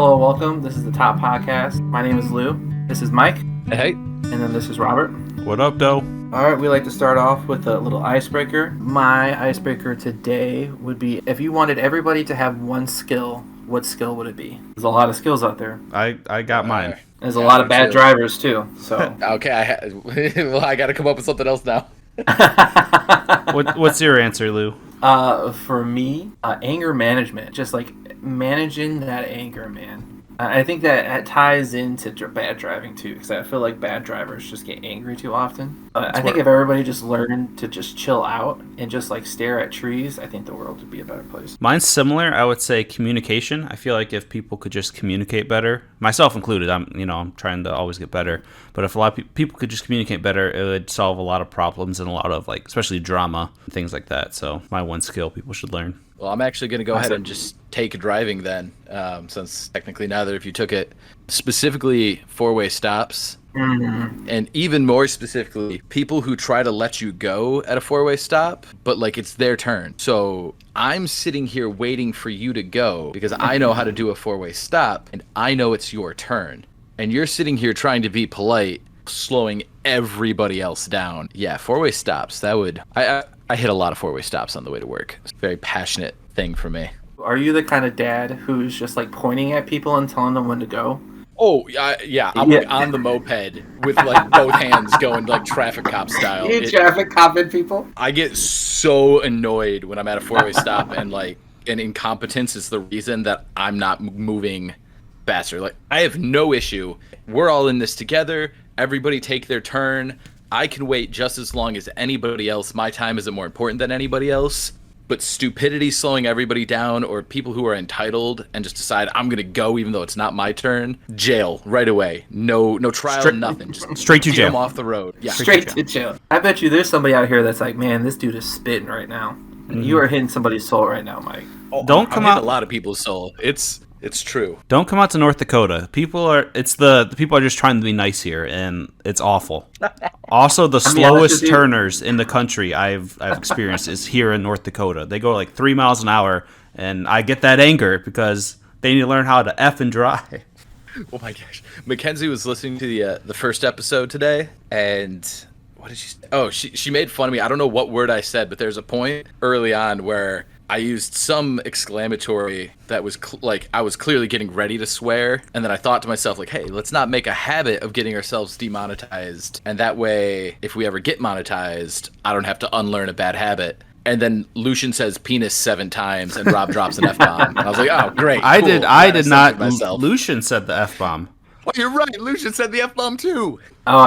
Hello, welcome. This is the Top Podcast. My name is Lou. This is Mike. Hey. And then this is Robert. What up, though? All right, we like to start off with a little icebreaker. My icebreaker today would be, if you wanted everybody to have one skill, what skill would it be? There's a lot of skills out there. I got mine. There's a lot of bad drivers, too. So Okay, well, I got to come up with something else now. What's your answer, Lou? For me, anger management. Just like managing that anger, man. I think that ties into bad driving too, because I feel like bad drivers just get angry too often. I think if everybody just learned to just chill out and just like stare at trees, I think the world would be a better place. Mine's similar. I would say communication. I feel like if people could just communicate better, myself included, I'm trying to always get better. But if a lot of people could just communicate better, it would solve a lot of problems and a lot of especially drama and things like that. So my one skill people should learn. Well, I'm actually going to go ahead and just take driving then, since technically neither of you took it. Specifically, four-way stops, and even more specifically, people who try to let you go at a four-way stop, but it's their turn. So I'm sitting here waiting for you to go because I know how to do a four-way stop, and I know it's your turn. And you're sitting here trying to be polite, slowing everybody else down. Yeah, four-way stops. That would... I hit a lot of four-way stops on the way to work. It's a very passionate thing for me. Are you the kind of dad who's just pointing at people and telling them when to go? Oh, yeah. I'm on the moped with both hands going traffic cop style. You traffic copping people? I get so annoyed when I'm at a four-way stop and incompetence is the reason that I'm not moving faster. I have no issue. We're all in this together. Everybody take their turn. I can wait just as long as anybody else. My time isn't more important than anybody else. But stupidity slowing everybody down, or people who are entitled and just decide I'm going to go even though it's not my turn, jail right away. No trial, nothing. Just straight to jail. Them off the road. Yeah, straight to jail. I bet you there's somebody out here that's like, man, this dude is spitting right now. Mm-hmm. You are hitting somebody's soul right now, Mike. Oh, Don't come out. A lot of people's soul. It's true. Don't come out to North Dakota. The people are just trying to be nice here, and it's awful. Also, the slowest turners in the country I've experienced is here in North Dakota. They go 3 miles an hour, and I get that anger because they need to learn how to F and drive. Oh my gosh. Mackenzie was listening to the first episode today, and what did she say? Oh, she made fun of me. I don't know what word I said, but there's a point early on where I used some exclamatory that was I was clearly getting ready to swear, and then I thought to myself, hey, let's not make a habit of getting ourselves demonetized, and that way, if we ever get monetized, I don't have to unlearn a bad habit. And then Lucian says penis 7 times, and Rob drops an F-bomb. And I was like, oh, great. I cool. did not. Lucian said the F-bomb. Well, you're right. Lucian said the F-bomb too. Oh,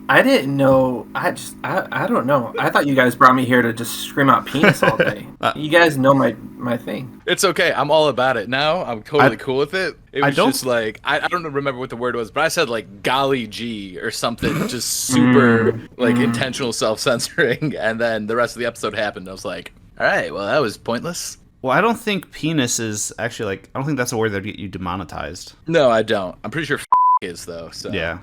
I didn't know. I don't know. I thought you guys brought me here to just scream out penis all day. You guys know my thing. It's okay. I'm all about it now. I'm totally cool with it. It was just I don't remember what the word was, but I said golly gee or something, just super intentional self-censoring. And then the rest of the episode happened. I was like, all right, well, that was pointless. Well, I don't think penis is actually I don't think that's a word that would get you demonetized. No, I don't. I'm pretty sure is though. So yeah.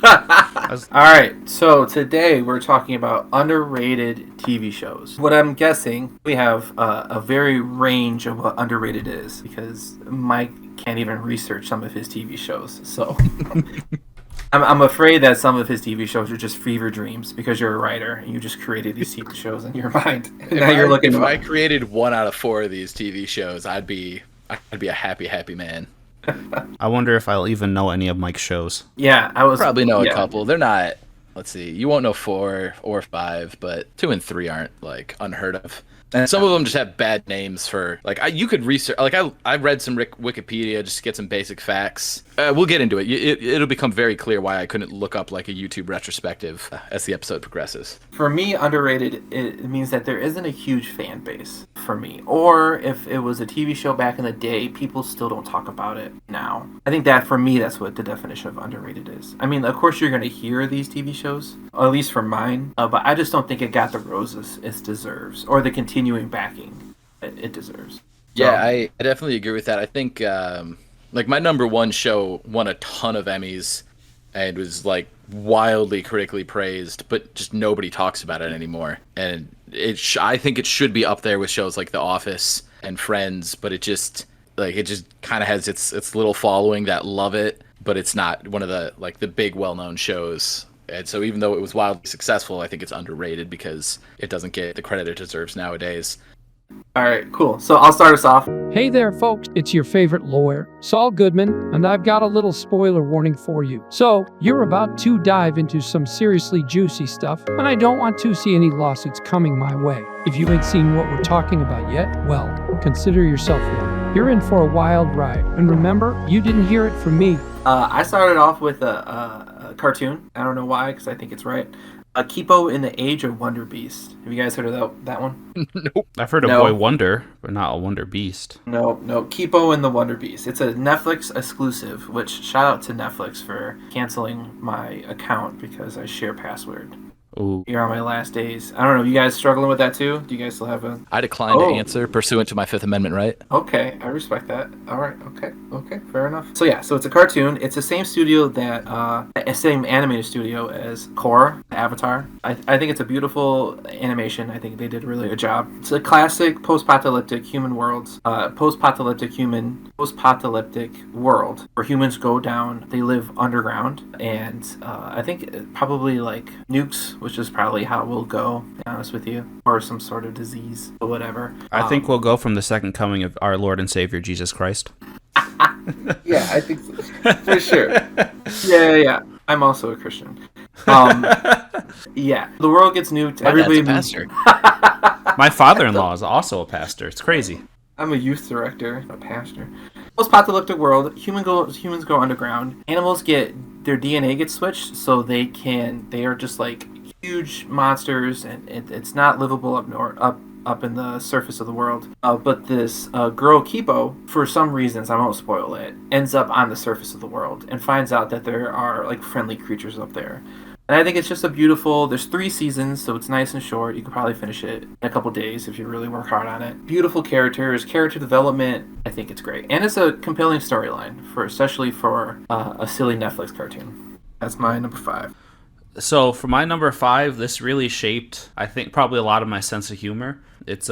All right. So today we're talking about underrated TV shows. What I'm guessing, we have a very range of what underrated is because Mike can't even research some of his TV shows. So I'm afraid that some of his TV shows are just fever dreams because you're a writer and you just created these TV shows in your mind. If I created 1 out of 4 of these TV shows, I'd be a happy man. I wonder if I'll even know any of Mike's shows. Yeah, probably know a couple. They're not. Let's see. You won't know 4 or 5, but 2 and 3 aren't unheard of. And some of them just have bad names for you could research. I read some Wikipedia just to get some basic facts. We'll get into it. It'll become very clear why I couldn't look up a YouTube retrospective as the episode progresses. For me, underrated it means that there isn't a huge fan base for me. Or if it was a TV show back in the day, people still don't talk about it now. I think that for me, that's what the definition of underrated is. I mean, of course, you're going to hear these TV shows, at least for mine, but I just don't think it got the roses it deserves or the continuing backing it deserves. So, yeah, I definitely agree with that. I think my number 1 show won a ton of Emmys and was wildly critically praised, but just nobody talks about it anymore. And I think it should be up there with shows like The Office and Friends, but it just Like it just kind of has its little following that love it, but it's not one of the like the big well-known shows. And so even though it was wildly successful, I think it's underrated because it doesn't get the credit it deserves nowadays. All right, cool. So I'll start us off. Hey there, folks. It's your favorite lawyer, Saul Goodman, and I've got a little spoiler warning for you. So, you're about to dive into some seriously juicy stuff, and I don't want to see any lawsuits coming my way. If you ain't seen what we're talking about yet, well, consider yourself warned. You're in for a wild ride, and remember, you didn't hear it from me. I started off with a cartoon. I don't know why, because I think it's right. Kipo in the Age of Wonder Beast. Have you guys heard of that one? Nope. I've heard of Boy Wonder, but not a Wonder Beast. No. Kipo in the Wonder Beast. It's a Netflix exclusive, which shout out to Netflix for canceling my account because I share password. Ooh. You're on my last days. I don't know. You guys struggling with that too? Do you guys still have a... I declined to answer pursuant to my Fifth Amendment right. Okay, I respect that. All right, okay, fair enough. So yeah, so it's a cartoon. It's the same studio that, same animated studio as Korra, Avatar. I think it's a beautiful animation. I think they did a really good job. It's a classic post-apocalyptic human world, post-apocalyptic world where humans go down. They live underground, and I think probably like nukes, which is probably how we'll go, to be honest with you, or some sort of disease or whatever. I think we'll go from the second coming of our Lord and Savior Jesus Christ. Yeah, I think so. For sure. Yeah. I'm also a Christian. Yeah, the world gets nuked. Everybody, pastor. My father-in-law is also a pastor. It's crazy. I'm a youth director, a pastor. Post-apocalyptic world, humans go underground. Animals their DNA gets switched, so they are just like huge monsters, and it's not livable up in the surface of the world. But this girl Kipo, for some reasons, I won't spoil it, ends up on the surface of the world and finds out that there are like friendly creatures up there. And I think it's just there's 3 seasons, so it's nice and short. You could probably finish it in a couple days if you really work hard on it. Beautiful characters, character development. I think it's great. And it's a compelling storyline, especially for a silly Netflix cartoon. That's my number 5. So for my number 5, this really shaped, I think, probably a lot of my sense of humor. It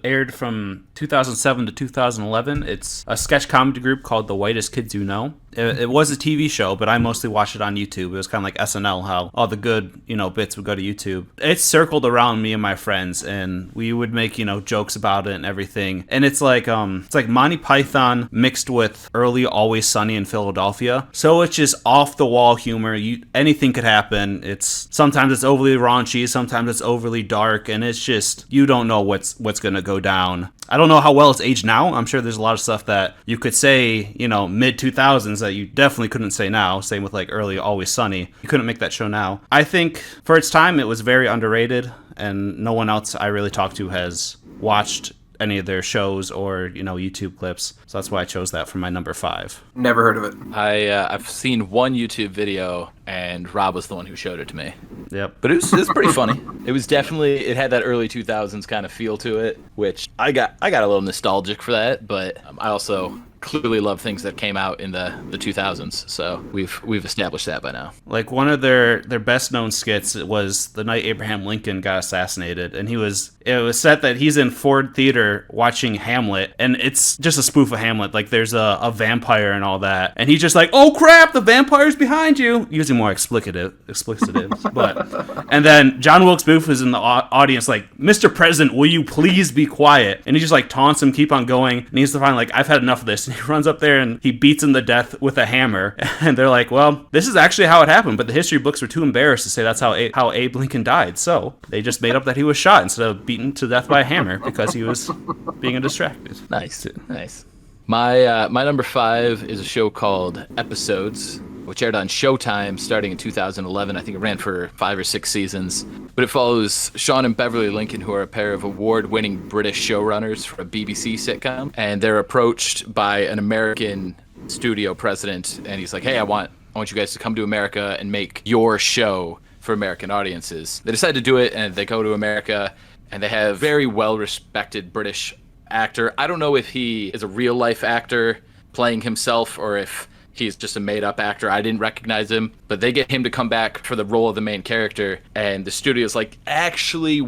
aired from 2007 to 2011. It's a sketch comedy group called The Whitest Kids You Know. It was a TV show, but I mostly watched it on YouTube. It was kind of like SNL, how all the good, bits would go to YouTube. It circled around me and my friends, and we would make, jokes about it and everything. And it's like Monty Python mixed with early Always Sunny in Philadelphia. So it's just off the wall humor. Anything could happen. Sometimes it's overly raunchy, sometimes it's overly dark, and it's just, you don't know what's going to go down. I don't know how well it's aged now. I'm sure there's a lot of stuff that you could say, mid 2000s that you definitely couldn't say now. Same with like early Always Sunny. You couldn't make that show now. I think for its time, it was very underrated, and no one else I really talked to has watched any of their shows or YouTube clips. So that's why I chose that for my number 5. Never heard of it. I've seen one YouTube video, and Rob was the one who showed it to me. Yep. But it was pretty funny. It had that early 2000s kind of feel to it, which I got a little nostalgic for that, but I also clearly love things that came out in the 2000s, so we've established that by now. Like one of their best known skits was the night Abraham Lincoln got assassinated, and it was set that he's in Ford Theater watching Hamlet, and it's just a spoof of Hamlet. Like there's a vampire and all that, and he's just like, "Oh crap, the vampire's behind you," using more explicitives. But and then John Wilkes Booth is in the audience like, "Mr. President, will you please be quiet?" And he just like taunts him, keep on going, and he's finally like, "I've had enough of this." And he runs up there and he beats him to death with a hammer. And they're like, "Well, this is actually how it happened," but the history books were too embarrassed to say that's how Abe Lincoln died. So they just made up that he was shot instead of beaten to death by a hammer because he was being distracted. Nice. My number 5 is a show called Episodes, which aired on Showtime starting in 2011. I think it ran for 5 or 6 seasons. But it follows Sean and Beverly Lincoln, who are a pair of award-winning British showrunners for a BBC sitcom. And they're approached by an American studio president, and he's like, "Hey, I want you guys to come to America and make your show for American audiences." They decide to do it, and they go to America, and they have very well-respected British actor. I don't know if he is a real-life actor playing himself or if he's just a made-up actor. I didn't recognize him, but they get him to come back for the role of the main character, and the studio's like, "Actually,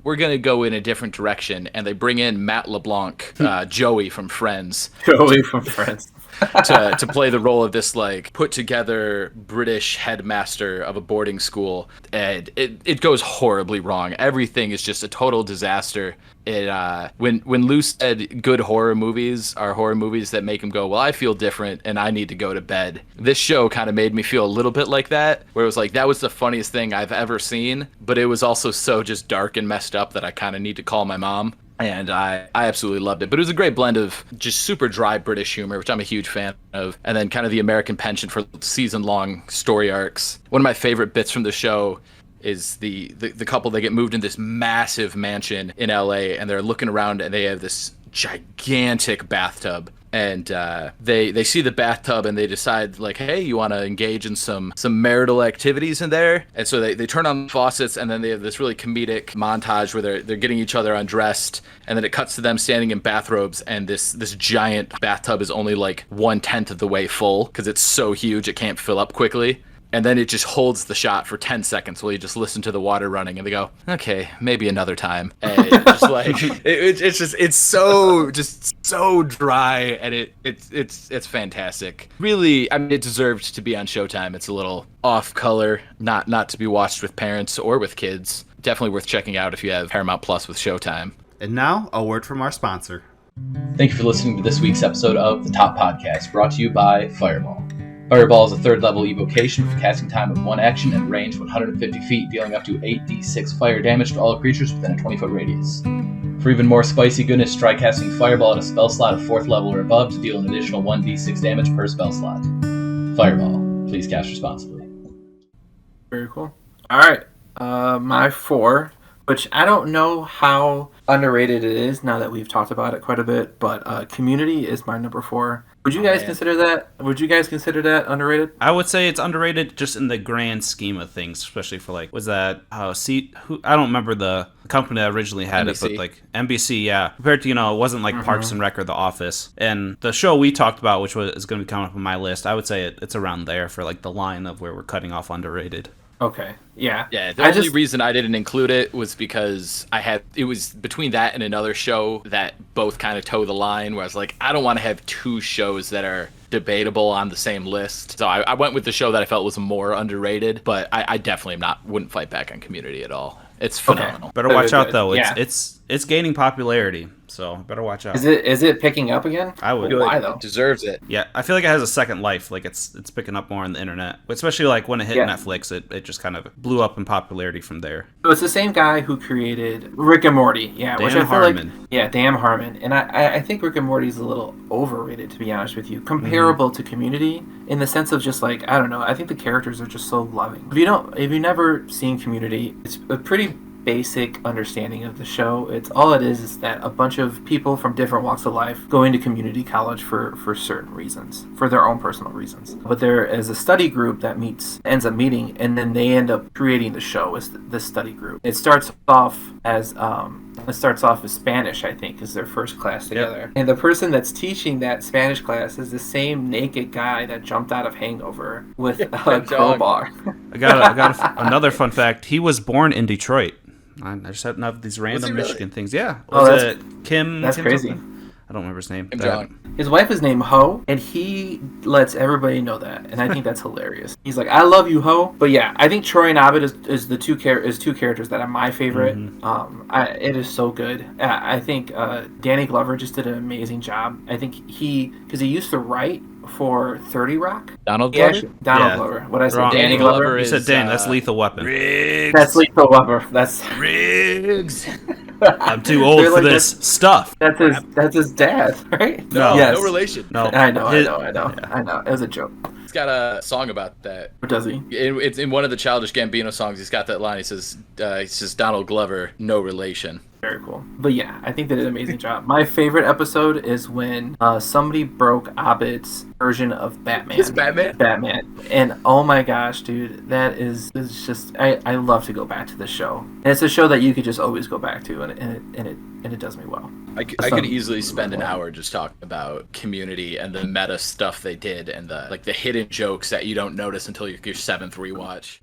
we're gonna go in a different direction, and they bring in Matt LeBlanc, Joey from Friends, Joey from Friends. to play the role of this like put together British headmaster of a boarding school, and it goes horribly wrong. Everything is just a total disaster. When Lou said good horror movies are horror movies that make him go, well, I feel different and I need to go to bed. This show kind of made me feel a little bit like that, where it was like, that was the funniest thing I've ever seen, but it was also so just dark and messed up that I kind of need to call my mom. And I absolutely loved it. But it was a great blend of just super dry British humor, which I'm a huge fan of, and then kind of the American penchant for season-long story arcs. One of my favorite bits from the show is the couple that get moved in this massive mansion in LA, and they're looking around and they have this gigantic bathtub. And they see the bathtub and they decide, like, hey, you want to engage in some marital activities in there? And so they turn on the faucets, and then they have this really comedic montage where they're getting each other undressed, and then it cuts to them standing in bathrobes, and this giant bathtub is only like 1/10 of the way full because it's so huge it can't fill up quickly. And then it just holds the shot for 10 seconds while you just listen to the water running, and they go, okay, maybe another time. And just like it's so dry, and it's fantastic. Really, I mean, it deserved to be on Showtime. It's a little off color, not to be watched with parents or with kids. Definitely worth checking out if you have Paramount Plus with Showtime. And now, a word from our sponsor. Thank you for listening to this week's episode of The Top Podcast, brought to you by Fireball. Fireball is a third-level evocation for casting time of 1 action and range 150 feet, dealing up to 8d6 fire damage to all creatures within a 20-foot radius. For even more spicy goodness, try casting Fireball at a spell slot of 4th level or above to deal an additional 1d6 damage per spell slot. Fireball. Please cast responsibly. Very cool. All right. My 4, which I don't know how underrated it is now that we've talked about it quite a bit, but Community is my number 4. Would you guys consider that? Would you guys consider that underrated? I would say it's underrated just in the grand scheme of things, especially for like, was that I don't remember the company that originally had NBC. it, but like NBC, yeah. Compared to, it wasn't like Parks and Rec or The Office. And the show we talked about, which is going to be coming up on my list, I would say it's around there for like the line of where we're cutting off underrated. Okay. Yeah. Yeah. The only reason I didn't include it was because it was between that and another show that both kind of toe the line, where I was like, I don't want to have 2 shows that are debatable on the same list. So I went with the show that I felt was more underrated, but I definitely wouldn't fight back on Community at all. It's phenomenal. Okay. Better watch out though. Yeah. It's gaining popularity, so better watch out. Is it picking up again? I would. Why though? It deserves it. Yeah, I feel like it has a second life. Like it's picking up more on the internet, especially like when it hit Netflix. It just kind of blew up in popularity from there. So it's the same guy who created Rick and Morty. Yeah, Dan which I feel Harmon. Dan Harmon. And I think Rick and Morty is a little overrated, to be honest with you, comparable to Community in the sense of just like, I don't know. I think the characters are just so loving. If you've never seen Community, it's a pretty basic understanding of the show. All it is that a bunch of people from different walks of life go into community college for certain reasons, for their own personal reasons. But there is a study group that ends up meeting, and then they end up creating the show as this study group. It starts off as Spanish, I think, is their first class together. Yep. And the person that's teaching that Spanish class is the same naked guy that jumped out of Hangover with a crowbar. I got another fun fact. He was born in Detroit. I just have these random Michigan things. Yeah. Kim? That's Kim crazy. Something? I don't remember his name. His wife is named Ho, and he lets everybody know that, and I think that's hilarious. He's like, "I love you, Ho." But yeah, I think Troy and Abed is two characters that are my favorite. Mm-hmm. It is so good. I think Danny Glover just did an amazing job. I think because he used to write for 30 Rock. Donald Glover? Donald Glover. What I said? Danny Glover. You said Dan. That's Lethal Weapon. Riggs. That's Lethal Weapon. That's Riggs. I'm too old for this stuff. That's his dad, right? No, yes. no relation. No, I know. It was a joke. He's got a song about that. Or does he? It's in one of the Childish Gambino songs. He's got that line. He says Donald Glover, no relation. Very cool. But yeah, I think they did an amazing job. My favorite episode is when somebody broke Abed's version of Batman. It's Batman? Batman. And oh my gosh, dude, that is just, I love to go back to the show. And it's a show that you could just always go back to, and it does me well. I could easily spend an hour just talking about Community and the meta stuff they did and the hidden jokes that you don't notice until your 7th rewatch.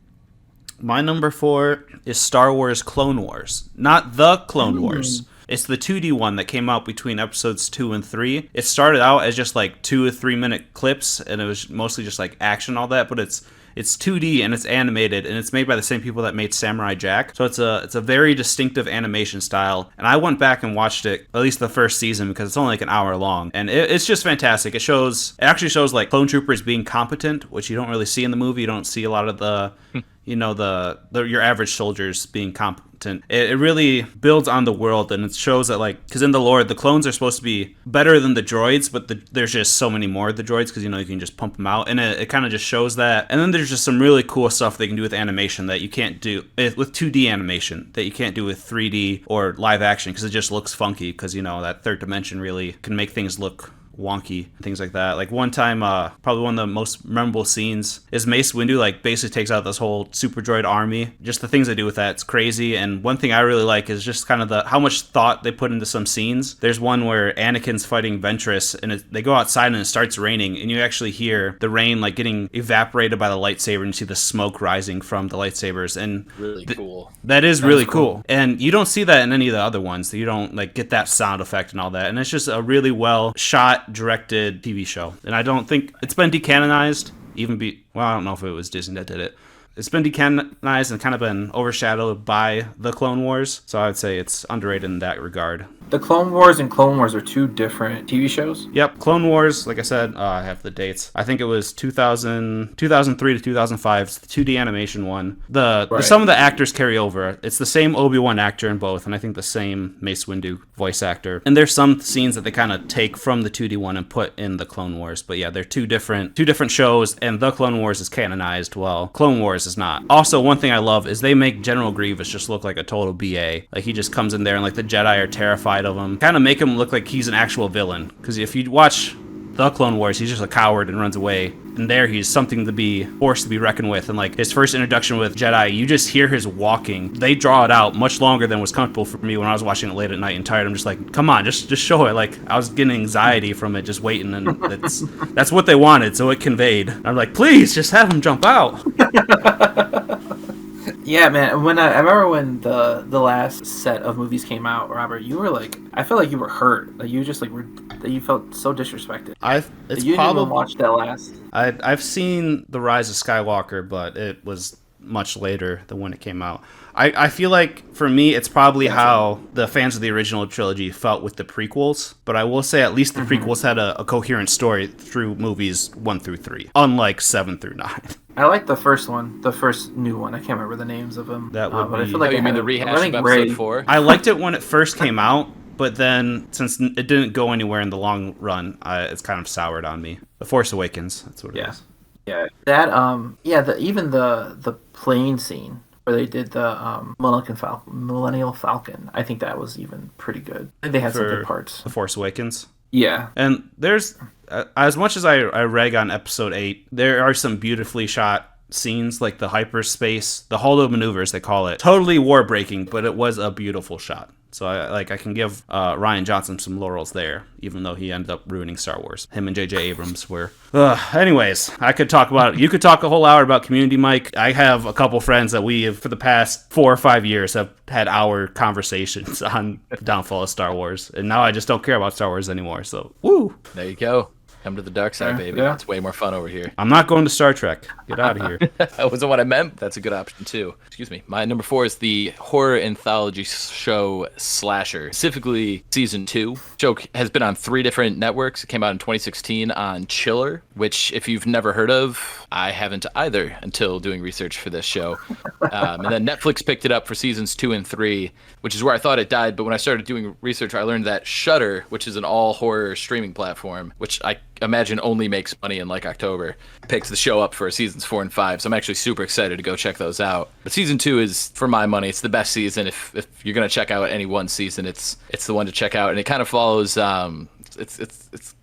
My number 4 is Star Wars Clone Wars. Not the Clone Wars. It's the 2D one that came out between episodes 2 and 3. It started out as just like 2 or 3 minute clips, and it was mostly just like action, all that, but it's 2D and it's animated, and it's made by the same people that made Samurai Jack. So it's a very distinctive animation style. And I went back and watched it, at least the first season, because it's only like an hour long. And it's just fantastic. It actually shows like clone troopers being competent, which you don't really see in the movie. You don't see a lot of the your average soldiers being competent. It really builds on the world, and it shows that, like, because in the lore, the clones are supposed to be better than the droids, but there's just so many more of the droids because, you can just pump them out, and it kind of just shows that. And then there's just some really cool stuff they can do with animation that you can't do with 2D animation, that you can't do with 3D or live action, because it just looks funky, because, that third dimension really can make things look wonky and things like that. Like one time, probably one of the most memorable scenes is Mace Windu like basically takes out this whole super droid army. Just the things they do with that, it's crazy. And one thing I really like is just kind of how much thought they put into some scenes. There's one where Anakin's fighting Ventress, and they go outside and it starts raining, and you actually hear the rain like getting evaporated by the lightsaber, and you see the smoke rising from the lightsabers. And really cool. That is really cool. And you don't see that in any of the other ones. You don't like get that sound effect and all that. And it's just a really well shot, directed TV show. And I don't think it's been decanonized, I don't know if it was Disney that did it. It's been decanonized and kind of been overshadowed by the Clone Wars, so I would say it's underrated in that regard. The Clone Wars and Clone Wars are 2 different TV shows? Yep, Clone Wars, like I said, I have the dates. I think it was 2003 to 2005. It's the 2D animation one. Some of the actors carry over. It's the same Obi-Wan actor in both, and I think the same Mace Windu voice actor. And there's some scenes that they kind of take from the 2D one and put in the Clone Wars. But yeah, they're two different shows, and the Clone Wars is canonized, while Clone Wars is not. Also, one thing I love is they make General Grievous just look like a total BA. Like, he just comes in there and like the Jedi are terrified of him. Kind of make him look like he's an actual villain. Because if you watch the Clone Wars, he's just a coward and runs away. And there he's something to be forced to be reckoned with. And like his first introduction with Jedi, you just hear his walking. They draw it out much longer than was comfortable for me when I was watching it late at night and tired. I'm just like, come on, just show it. Like, I was getting anxiety from it just waiting, and that's what they wanted, so it conveyed. I'm like, please just have him jump out. Yeah, man. When I remember when the last set of movies came out, Robert, you were like, I felt like you were hurt. Like, you just like you felt so disrespected. You didn't even watch that last. I've seen The Rise of Skywalker, but it was much later than when it came out. I feel like, for me, it's probably how the fans of the original trilogy felt with the prequels, but I will say at least the prequels had a coherent story through movies 1 through 3, unlike 7 through 9. I like the first one, the first new one. I can't remember the names of them. That would but be... I feel like you mean the rehash of episode 4? I liked it when it first came out, but then since it didn't go anywhere in the long run, it's kind of soured on me. The Force Awakens, that's what it is. Yeah, that even the plane scene where they did the Millennial Falcon. I think that was even pretty good. I think they had some good parts. The Force Awakens. Yeah, and there's as much as I rag on Episode 8, there are some beautifully shot scenes, like the hyperspace, the holo maneuvers they call it. Totally war breaking, but it was a beautiful shot. So I can give Rian Johnson some laurels there, even though he ended up ruining Star Wars. Him and J.J. Abrams were... anyways, you could talk a whole hour about Community, Mike. I have a couple friends that we have, for the past 4 or 5 years, have had hour conversations on the downfall of Star Wars. And now I just don't care about Star Wars anymore, so woo! There you go. Come to the dark side, baby. Yeah. It's way more fun over here. I'm not going to Star Trek. Get out of here. That wasn't what I meant. That's a good option, too. Excuse me. My number 4 is the horror anthology show Slasher, specifically Season 2. The show has been on 3 different networks. It came out in 2016 on Chiller, which, if you've never heard of, I haven't either until doing research for this show. And then Netflix picked it up for Seasons 2 and 3, which is where I thought it died. But when I started doing research, I learned that Shudder, which is an all-horror streaming platform, which I imagine only makes money in like October, picks the show up for Seasons 4 and 5. So I'm actually super excited to go check those out. But Season 2 is, for my money, it's the best season. If you're going to check out any one season, it's the one to check out. And it kind of follows, it's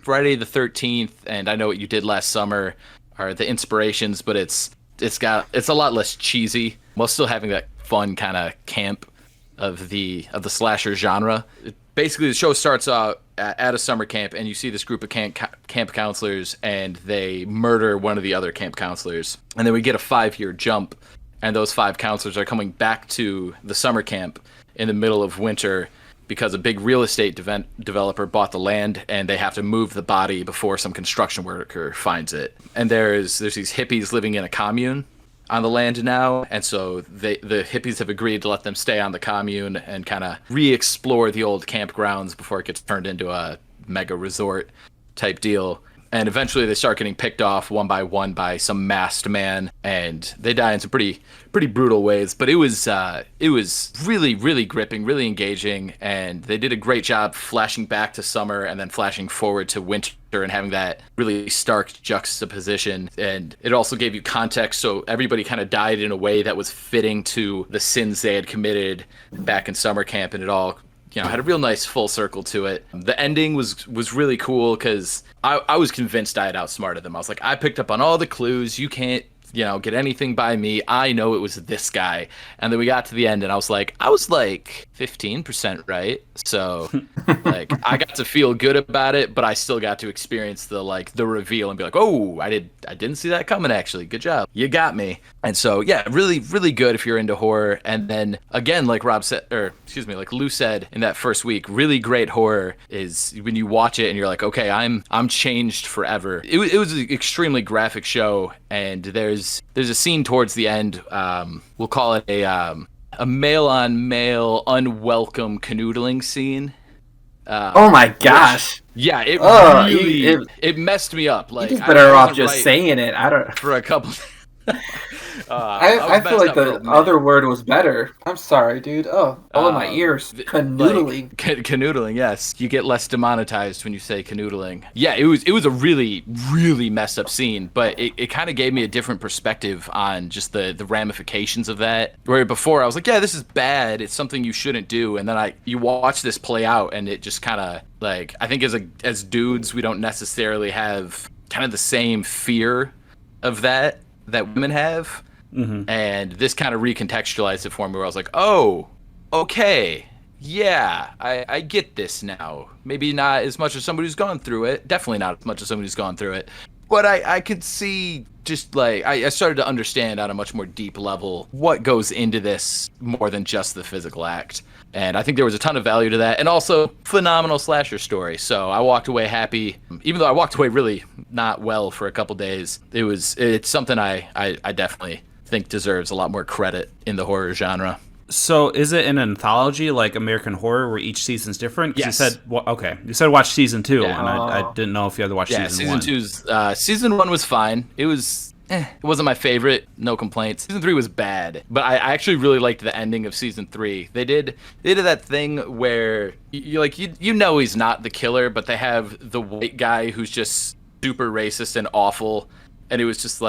Friday the 13th, and I Know What You Did Last Summer are the inspirations, but it's a lot less cheesy while still having that fun kind of camp of the slasher genre. Basically, the show starts out at a summer camp, and you see this group of camp counselors, and they murder one of the other camp counselors. And then we get a 5-year jump, and those 5 counselors are coming back to the summer camp in the middle of winter because a big real estate developer bought the land, and they have to move the body before some construction worker finds it. And there's these hippies living in a commune on the land now, and so the hippies have agreed to let them stay on the commune and kind of re-explore the old campgrounds before it gets turned into a mega resort type deal. And eventually they start getting picked off one by one by some masked man, and they die in some pretty brutal ways. But it was really, really gripping, really engaging, and they did a great job flashing back to summer and then flashing forward to winter and having that really stark juxtaposition. And it also gave you context, so everybody kind of died in a way that was fitting to the sins they had committed back in summer camp, and it all had a real nice full circle to it. The ending was really cool because I was convinced I had outsmarted them. I was like, I picked up on all the clues. You can't, get anything by me. I know it was this guy. And then we got to the end, and I was like 15% right. So, I got to feel good about it, but I still got to experience the reveal and be like, oh, I didn't see that coming, actually. Good job. You got me. And so, yeah, really, really good if you're into horror. And then, again, like Lou said in that first week, really great horror is when you watch it and you're like, okay, I'm changed forever. It was an extremely graphic show, and there's a scene towards the end, we'll call it a male-on-male unwelcome canoodling scene. Oh my gosh! It messed me up. Like, you're better off just saying it. I don't for a couple. I feel like the other word was better. I'm sorry, dude. Oh, all in my ears. Canoodling. Canoodling, yes. You get less demonetized when you say canoodling. Yeah, it was a really, really messed up scene, but it kind of gave me a different perspective on just the ramifications of that. Where before I was like, yeah, this is bad. It's something you shouldn't do. And then you watch this play out, and it just kind of I think as dudes, we don't necessarily have kind of the same fear of that women have. Mm-hmm. And this kind of recontextualized it for me, where I was like, oh, okay, yeah, I get this now. Maybe not as much as somebody who's gone through it. Definitely not as much as somebody who's gone through it. But I could see just I started to understand on a much more deep level what goes into this more than just the physical act. And I think there was a ton of value to that, and also phenomenal slasher story. So I walked away happy, even though I walked away really not well for a couple days. It's something I definitely think deserves a lot more credit in the horror genre. So is it an anthology like American Horror where each season's different? Yes. You said watch season 2, and I didn't know if you had to watch season 1. Season 1 was fine. It was. It wasn't my favorite, no complaints. Season 3 was bad, but I actually really liked the ending of season 3. They did that thing where you know he's not the killer, but they have the white guy who's just super racist and awful, and it was just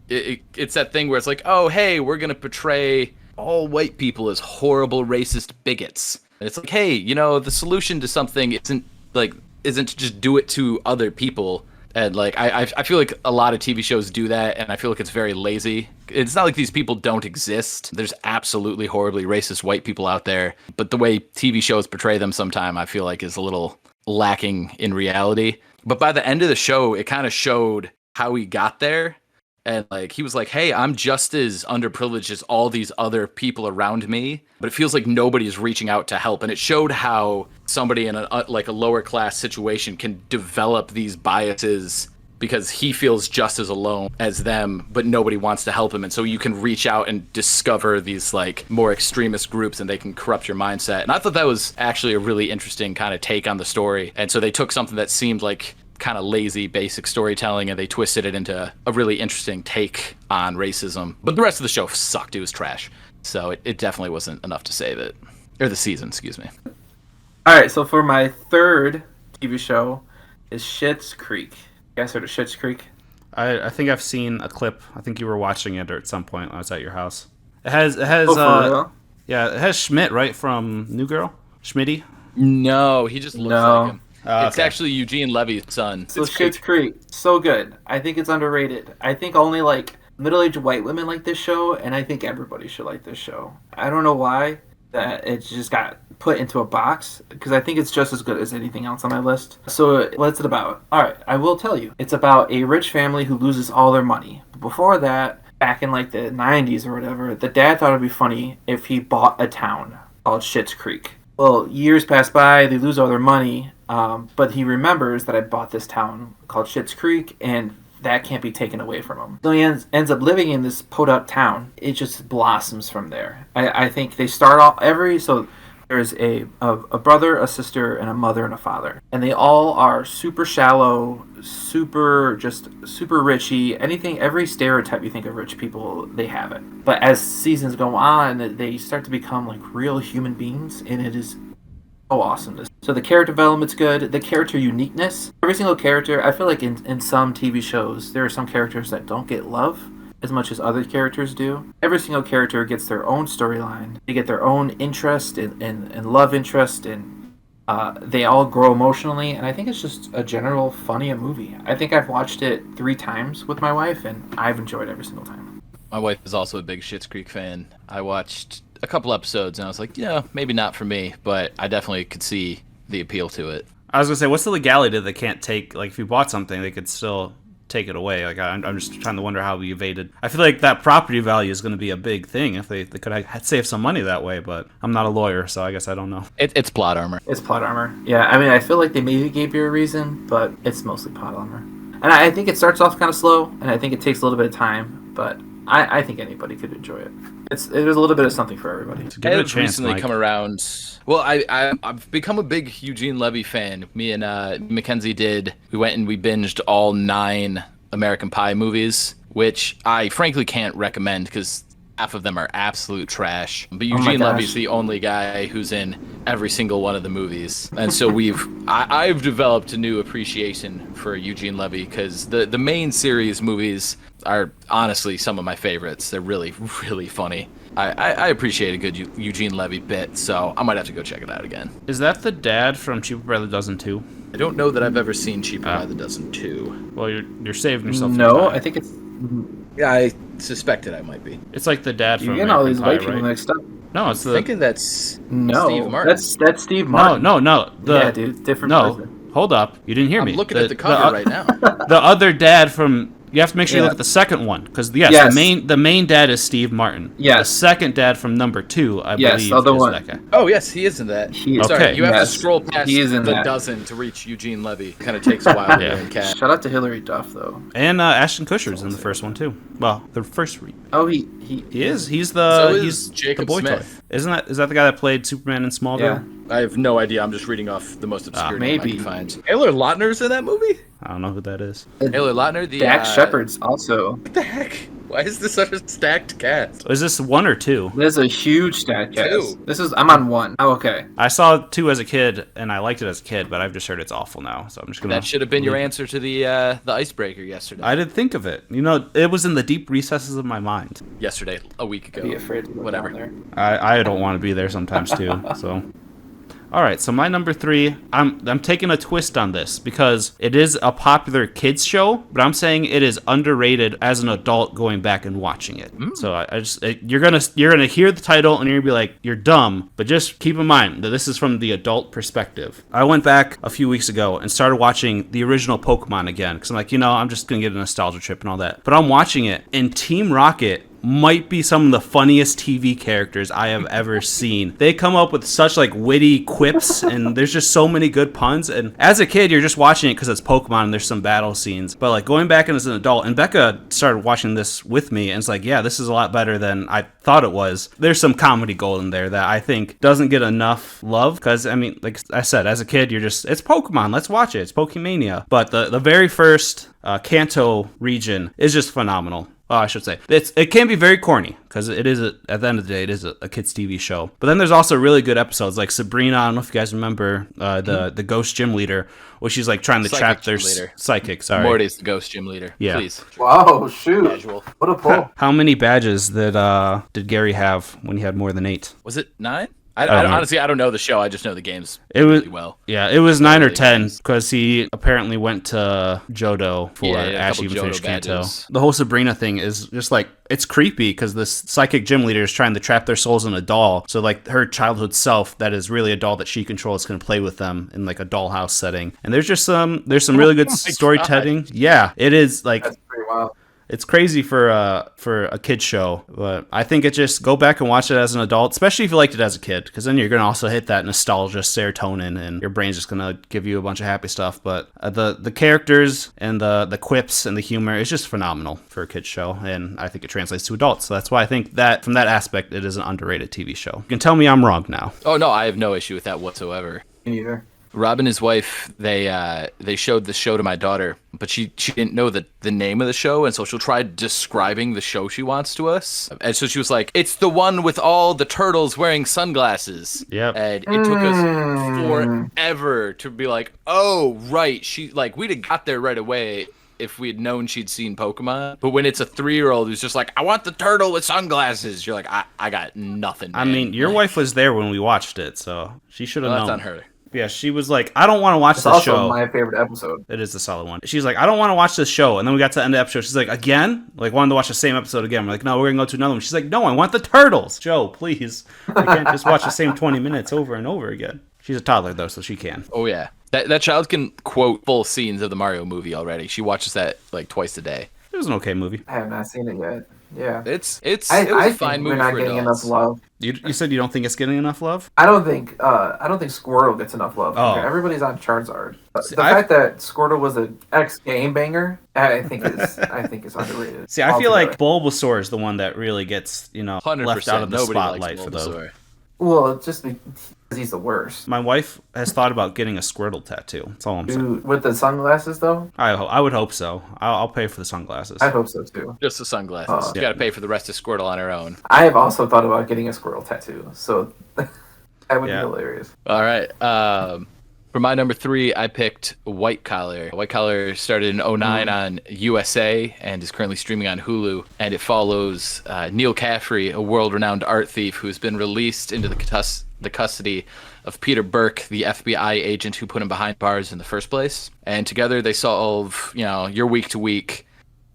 it's that thing where it's like, oh hey, we're gonna portray all white people as horrible racist bigots. And it's like, hey, the solution to something isn't to just do it to other people. And I feel like a lot of TV shows do that, and I feel like it's very lazy. It's not like these people don't exist. There's absolutely horribly racist white people out there, but the way TV shows portray them sometime, I feel like is a little lacking in reality. But by the end of the show, it kind of showed how he got there. And he was like, hey, I'm just as underprivileged as all these other people around me, but it feels like nobody's reaching out to help. And it showed how somebody in a lower class situation can develop these biases because he feels just as alone as them, but nobody wants to help him. And so you can reach out and discover these more extremist groups, and they can corrupt your mindset. And I thought that was actually a really interesting kind of take on the story. And so they took something that seemed like kind of lazy basic storytelling, and they twisted it into a really interesting take on racism. But the rest of the show sucked. It was trash. So it definitely wasn't enough to save it. Or the season, excuse me. Alright, so for my third TV show is Schitt's Creek. You guys heard of Schitt's Creek? I think I've seen a clip. I think you were watching it at some point when I was at your house. It has for real? Yeah, it has Schmidt, right, from New Girl? Schmitty? No, he just looks like him. It's actually Eugene Levy's son. So Schitt's Creek, so good. I think it's underrated. I think only middle-aged white women like this show, and I think everybody should like this show. I don't know why that it just got put into a box, because I think it's just as good as anything else on my list. So what's it about? All right, I will tell you. It's about a rich family who loses all their money. But before that, back in like the 90s or whatever, the dad thought it'd be funny if he bought a town called Schitt's Creek. Well, years pass by, they lose all their money, but he remembers that I bought this town called Schitt's Creek, and that can't be taken away from him. So he ends up living in this podunk town. It just blossoms from there. I think they start off so there's a brother, a sister, and a mother and a father. And they all are super shallow, super richy. Every stereotype you think of rich people, they have it. But as seasons go on, they start to become like real human beings, and it is so awesome. So the character development's good. The character uniqueness. Every single character, I feel like in some TV shows, there are some characters that don't get love as much as other characters do. Every single character gets their own storyline. They get their own interest and love interest, and they all grow emotionally. And I think it's just a general funny movie. I think I've watched it 3 times with my wife, and I've enjoyed every single time. My wife is also a big Schitt's Creek fan. I watched a couple episodes, and I was like, maybe not for me, but I definitely could see the appeal to it. I was gonna say, what's the legality that they can't take? Like, if you bought something, they could still take it away. Like, I'm just trying to wonder how we evaded. I feel like that property value is going to be a big thing if they could have saved some money that way. But I'm not a lawyer, so I guess I don't know. It's plot armor. It's plot armor. Yeah, I mean, I feel like they maybe gave you a reason, but it's mostly plot armor. And I think it starts off kind of slow, and I think it takes a little bit of time, but I think anybody could enjoy it. There's a little bit of something for everybody. Give it a I've chance, recently Mike. come around. Well, I've become a big Eugene Levy fan. Me and Mackenzie we went and we binged all 9 American Pie movies, which I frankly can't recommend because half of them are absolute trash. But Eugene Levy's the only guy who's in every single one of the movies, and so I've developed a new appreciation for Eugene Levy because the main series movies are honestly some of my favorites. They're really, really funny. I appreciate a good Eugene Levy bit, so I might have to go check it out again. Is that the dad from Cheaper by the Dozen 2? I don't know that I've ever seen Cheaper by the Dozen 2. Well, you're saving yourself. No, I think it's. Yeah, I suspected I might be. It's like the dad from You're getting all American these Pie, white people right? mixed up. No, it's the. Thinking that's No, Steve Martin. That's Steve Martin. No. Yeah, dude, different person. Hold up. You didn't hear me. I'm looking at the cover right now. The other dad from. You have to make sure you look at the second one because Yes. the main dad is Steve Martin. Yes. The second dad from number 2, I believe, the other is one. that guy. Oh, yes, he is in that. Sorry, Okay. you have Yes, to scroll past he is in the that. dozen to reach Eugene Levy. Kind of takes a while to Yeah. catch. Shout out to Hilary Duff though. And Ashton Kutcher's in the first one too. Well, the first read. Oh, he is. He's So the is Jacob the boy Smith. toy. Is that the guy that played Superman in Smallville? Yeah. I have no idea. I'm just reading off the most obscure name I maybe. can find. Taylor Lautner's in that movie? I don't know who that is. Taylor Lautner, the Dax Shepard's also. What the heck? Why is this such a stacked cast? Is this 1 or 2? There's a huge stat cast. Two. I'm on 1. Oh, okay. I saw 2 as a kid, and I liked it as a kid, but I've just heard it's awful now. So I'm just gonna. That should have been your answer to the icebreaker yesterday. I did think of it. It was in the deep recesses of my mind. Yesterday, a week ago. Be afraid to look down there. I don't want to be there sometimes too. So, all right. So my number 3, I'm taking a twist on this because it is a popular kids show, but I'm saying it is underrated as an adult going back and watching it. So you're gonna hear the title and you're gonna be like, you're dumb, but just keep in mind that this is from the adult perspective. I went back a few weeks ago and started watching the original Pokemon again because I'm like, I'm just gonna get a nostalgia trip and all that. But I'm watching it, and Team Rocket might be some of the funniest TV characters I have ever seen. They come up with such witty quips, and there's just so many good puns. And as a kid, you're just watching it because it's Pokemon and there's some battle scenes. But going back and as an adult, and Becca started watching this with me, and it's like, yeah, this is a lot better than I thought it was. There's some comedy gold in there that I think doesn't get enough love because, like I said, as a kid, it's Pokemon. Let's watch it. It's Pokemania. But the very first Kanto region is just phenomenal. I should say it can be very corny because it is at the end of the day it is a kids TV show. But then there's also really good episodes like Sabrina. I don't know if you guys remember the ghost gym leader, where she's trying to trap their psychic. Sorry, Morty's the ghost gym leader. Yeah. Please. Wow, shoot! Casual. What a pull! How many badges did Gary have when he had more than 8? Was it 9? I don't know. Honestly, I don't know the show. I just know the games It was really well. Yeah, it was 9 or Really 10 nice. because he apparently went to Johto for Yeah, a Ash couple even finished Johto Kanto. badges. The whole Sabrina thing is just it's creepy because this psychic gym leader is trying to trap their souls in a doll. So her childhood self that is really a doll that she controls can play with them in a dollhouse setting. And there's just some really good storytelling. Yeah, it is That's pretty wild. It's crazy for a kid show, but I think it just go back and watch it as an adult, especially if you liked it as a kid, because then you're gonna also hit that nostalgia serotonin, and your brain's just gonna give you a bunch of happy stuff. But the characters and the quips and the humor is just phenomenal for a kid's show, and I think it translates to adults. So that's why I think that from that aspect, it is an underrated TV show. You can tell me I'm wrong now. Oh no, I have no issue with that whatsoever. Me neither. Rob and his wife, they showed the show to my daughter, but she didn't know the name of the show, and so she'll try describing the show she wants to us. And so she was like, "It's the one with all the turtles wearing sunglasses." Yep. And it took us forever to be like, "Oh, right." We'd have got there right away if we had known she'd seen Pokemon. But when it's a 3-year-old who's just like, "I want the turtle with sunglasses," you're like, I got nothing, man. I mean, your wife was there when we watched it, so she should have known. That's on her. Yeah, she was like, I don't want to watch this show. It's also my favorite episode. It is a solid one. She's like, I don't want to watch this show. And then we got to the end of the episode. She's like, again? Like, wanted to watch the same episode again. We're like, no, we're going to go to another one. She's like, no, I want the turtles. Joe, please. I can't just watch the same 20 minutes over and over again. She's a toddler, though, so she can. Oh, yeah. That child can quote full scenes of the Mario movie already. She watches that, like, twice a day. It was an okay movie. I have not seen it yet. Yeah. It was a fine movie for adults. We're not getting enough love. You said you don't think it's getting enough love? I don't think Squirtle gets enough love. Oh. Everybody's on Charizard. The fact that Squirtle was an ex-game banger, I think is underrated. See, I feel like Bulbasaur is the one that really gets, 100%. left out of the Nobody spotlight likes for those. Bulbasaur. Well, just because he's the worst. My wife has thought about getting a Squirtle tattoo. That's all I'm saying. Dude, with the sunglasses, though? I would hope so. I'll pay for the sunglasses. I hope so, too. Just the sunglasses. You got to pay for the rest of Squirtle on her own. I have also thought about getting a Squirtle tattoo, so that would be hilarious. All right. For my number 3, I picked White Collar. White Collar started in 2009 on USA and is currently streaming on Hulu. And it follows Neil Caffrey, a world-renowned art thief who's been released into the custody of Peter Burke, the FBI agent who put him behind bars in the first place. And together they solve, your week-to-week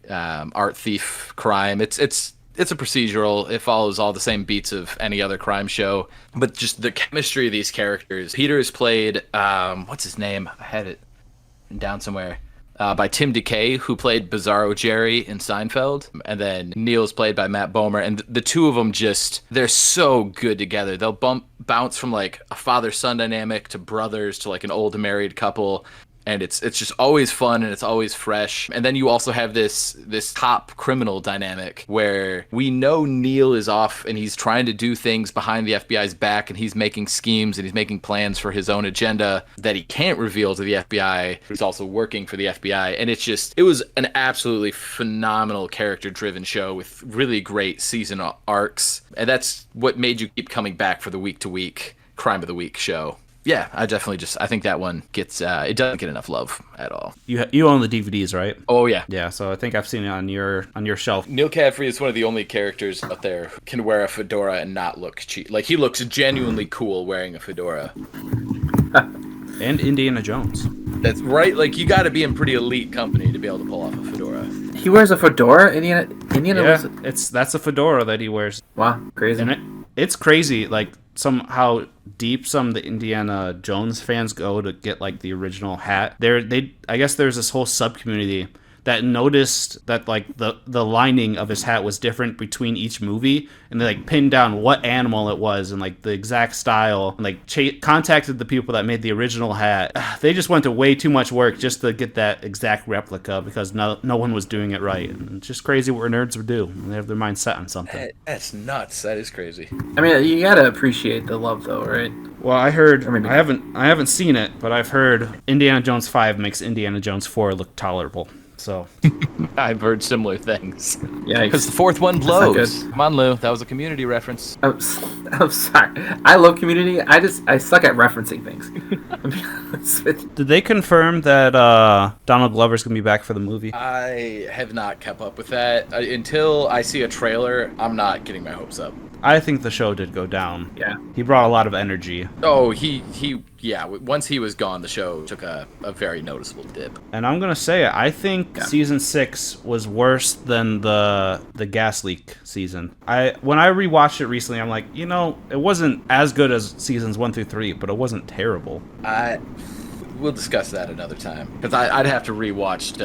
art thief crime. It's a procedural. It follows all the same beats of any other crime show, but just the chemistry of these characters. Peter is played, what's his name? I had it down somewhere. By Tim DeKay, who played Bizarro Jerry in Seinfeld. And then Neil's played by Matt Bomer. And the two of them they're so good together. They'll bounce from like a father-son dynamic to brothers to like an old married couple. And it's just always fun and it's always fresh. And then you also have this cop criminal dynamic where we know Neil is off and he's trying to do things behind the FBI's back and he's making schemes and he's making plans for his own agenda that he can't reveal to the FBI. He's also working for the FBI. And it was an absolutely phenomenal character-driven show with really great season arcs. And that's what made you keep coming back for the week-to-week Crime of the Week show. Yeah, I think that one gets, it doesn't get enough love at all. You own the DVDs, right? Oh, yeah. Yeah, so I think I've seen it on your shelf. Neil Caffrey is one of the only characters out there who can wear a fedora and not look cheap. Like, he looks genuinely cool wearing a fedora. And Indiana Jones. That's right. Like, you got to be in pretty elite company to be able to pull off a fedora. He wears a fedora? Indiana yeah, that's a fedora that he wears. Wow, crazy. And it's crazy, like, how deep some of the Indiana Jones fans go to get like the original hat. I guess there's this whole sub community that noticed that like the lining of his hat was different between each movie, and they like pinned down what animal it was and like the exact style, and like contacted the people that made the original hat. They just went to way too much work just to get that exact replica because no one was doing it right. And it's just crazy what nerds would do. They have their mind set on something. That's nuts. That is crazy. I mean, you gotta appreciate the love though, right? Well, I haven't seen it, but I've heard Indiana Jones 5 makes Indiana Jones 4 look tolerable. So I've heard similar things. Yeah, because the fourth one blows. Come on, Lou. That was a Community reference. I'm sorry. I love Community. I suck at referencing things. I'll be honest with you. Did they confirm that Donald Glover's gonna be back for the movie? I have not kept up with that. Until I see a trailer, I'm not getting my hopes up. I think the show did go down. Yeah. He brought a lot of energy. Oh, yeah, once he was gone, the show took a very noticeable dip. And I'm going to say it, I think season 6 was worse than the gas leak season. When I rewatched it recently, I'm like, it wasn't as good as seasons 1 through 3, but it wasn't terrible. We'll discuss that another time, because I'd have to rewatch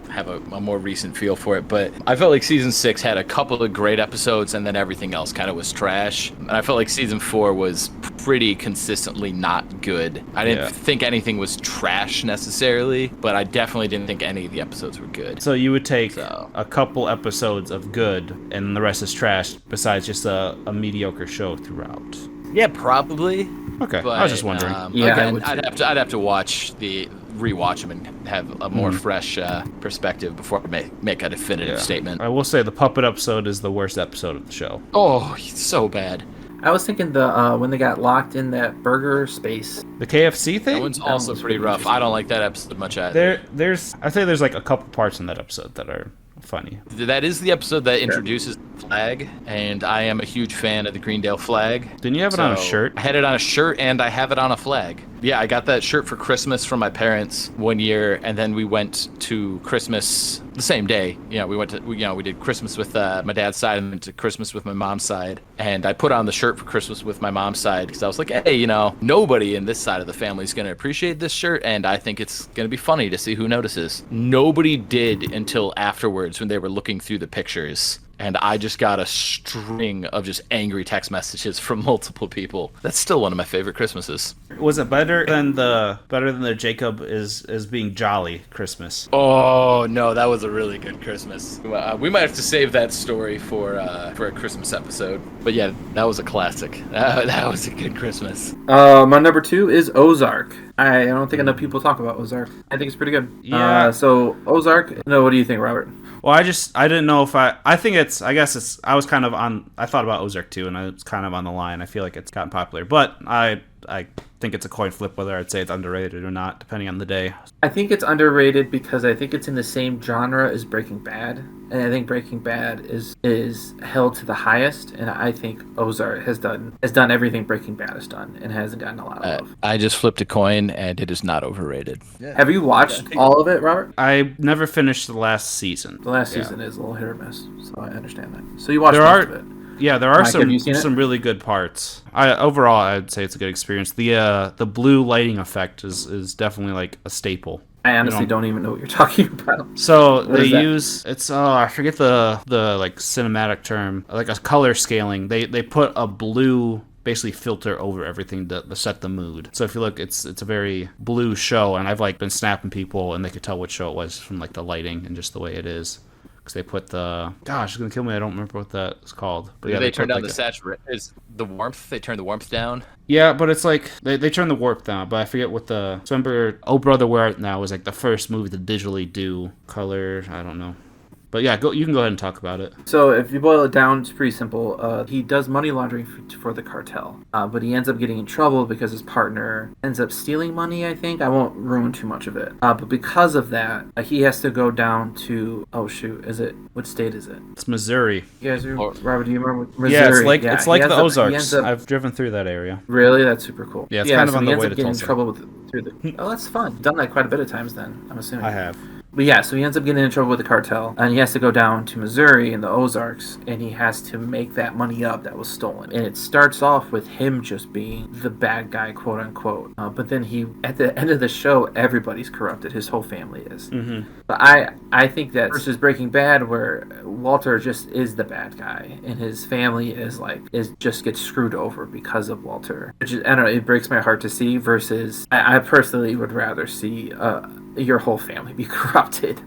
have a more recent feel for it, but I felt like season 6 had a couple of great episodes, and then everything else kind of was trash. And I felt like season 4 was pretty consistently not good. I didn't think anything was trash necessarily, but I definitely didn't think any of the episodes were good. So you would take a couple episodes of good, and the rest is trash, besides just a mediocre show throughout. Yeah, probably. Okay, But, I was just wondering. Again, I'd have to rewatch them and have a more fresh perspective before I make a definitive statement. I will say the puppet episode is the worst episode of the show. Oh, it's so bad. I was thinking the when they got locked in that burger space. The KFC thing? That one's also pretty rough. I don't like that episode much either. I'd say there's like a couple parts in that episode that are funny. That is the episode that introduces the flag, and I am a huge fan of the Greendale flag. Didn't you have it on a shirt? I had it on a shirt, and I have it on a flag. Yeah, I got that shirt for Christmas from my parents one year, and then we went to Christmas the same day. We did Christmas with my dad's side and then to Christmas with my mom's side. And I put on the shirt for Christmas with my mom's side because I was like, hey, nobody in this side of the family is going to appreciate this shirt, and I think it's going to be funny to see who notices. Nobody did until afterwards when they were looking through the pictures. And I just got a string of just angry text messages from multiple people. That's still one of my favorite Christmases. Was it better than the Jacob is being jolly Christmas? Oh no, that was a really good Christmas. We might have to save that story for a Christmas episode. But yeah, that was a classic. That was a good Christmas. My number 2 is Ozark. I don't think enough people talk about Ozark. I think it's pretty good. Yeah. So Ozark. No, what do you think, Robert? Well, I didn't know if I was kind of on, I thought about Ozark too, and I was kind of on the line. I feel like it's gotten popular, but I think it's a coin flip whether I'd say it's underrated or not, depending on the day. I think it's underrated because I think it's in the same genre as Breaking Bad, and I think Breaking Bad is held to the highest, and I think Ozark has done everything Breaking Bad has done and hasn't gotten a lot of love. I just flipped a coin, and it is not overrated. Yeah. Have you watched all of it, Robert? I never finished the last season. The last season is a little hit or miss, so I understand that. So you watched most of it. Yeah, there are Mike, some really good parts. Overall, I'd say it's a good experience. The blue lighting effect is definitely like a staple. I honestly don't even know what you're talking about. So they use I forget the like cinematic term, like a color scaling. They put a blue basically filter over everything to set the mood. So if you look, it's a very blue show, and I've like been snapping people, and they could tell what show it was from like the lighting and just the way it is. They put it's gonna kill me. I don't remember what that's called. But yeah, they turned down the saturation. Is the warmth? They turned the warmth down. Yeah, but it's like they turned the warmth down. But I forget what so remember, Oh Brother Where Art Thou was like the first movie to digitally do color. I don't know. But yeah, you can go ahead and talk about it. So if you boil it down, it's pretty simple. He does money laundering for the cartel, but he ends up getting in trouble because his partner ends up stealing money, I think. I won't ruin too much of it. But because of that, he has to go down to, what state is it? It's Missouri. You guys, Robert, do you remember Missouri? Yeah, it's like the Ozarks. I've driven through that area. Really? That's super cool. Yeah, it's kind of on the way to Tulsa. He ends up getting in trouble Oh, that's fun. You've done that quite a bit of times then, I'm assuming. I have. But yeah, so he ends up getting in trouble with the cartel, and he has to go down to Missouri in the Ozarks, and he has to make that money up that was stolen. And it starts off with him just being the bad guy, quote unquote. But then at the end of the show, everybody's corrupted. His whole family is. Mm-hmm. But I think that versus Breaking Bad, where Walter just is the bad guy, and his family just gets screwed over because of Walter. Which is, I don't know, it breaks my heart to see. Versus, I personally would rather see your whole family be corrupted.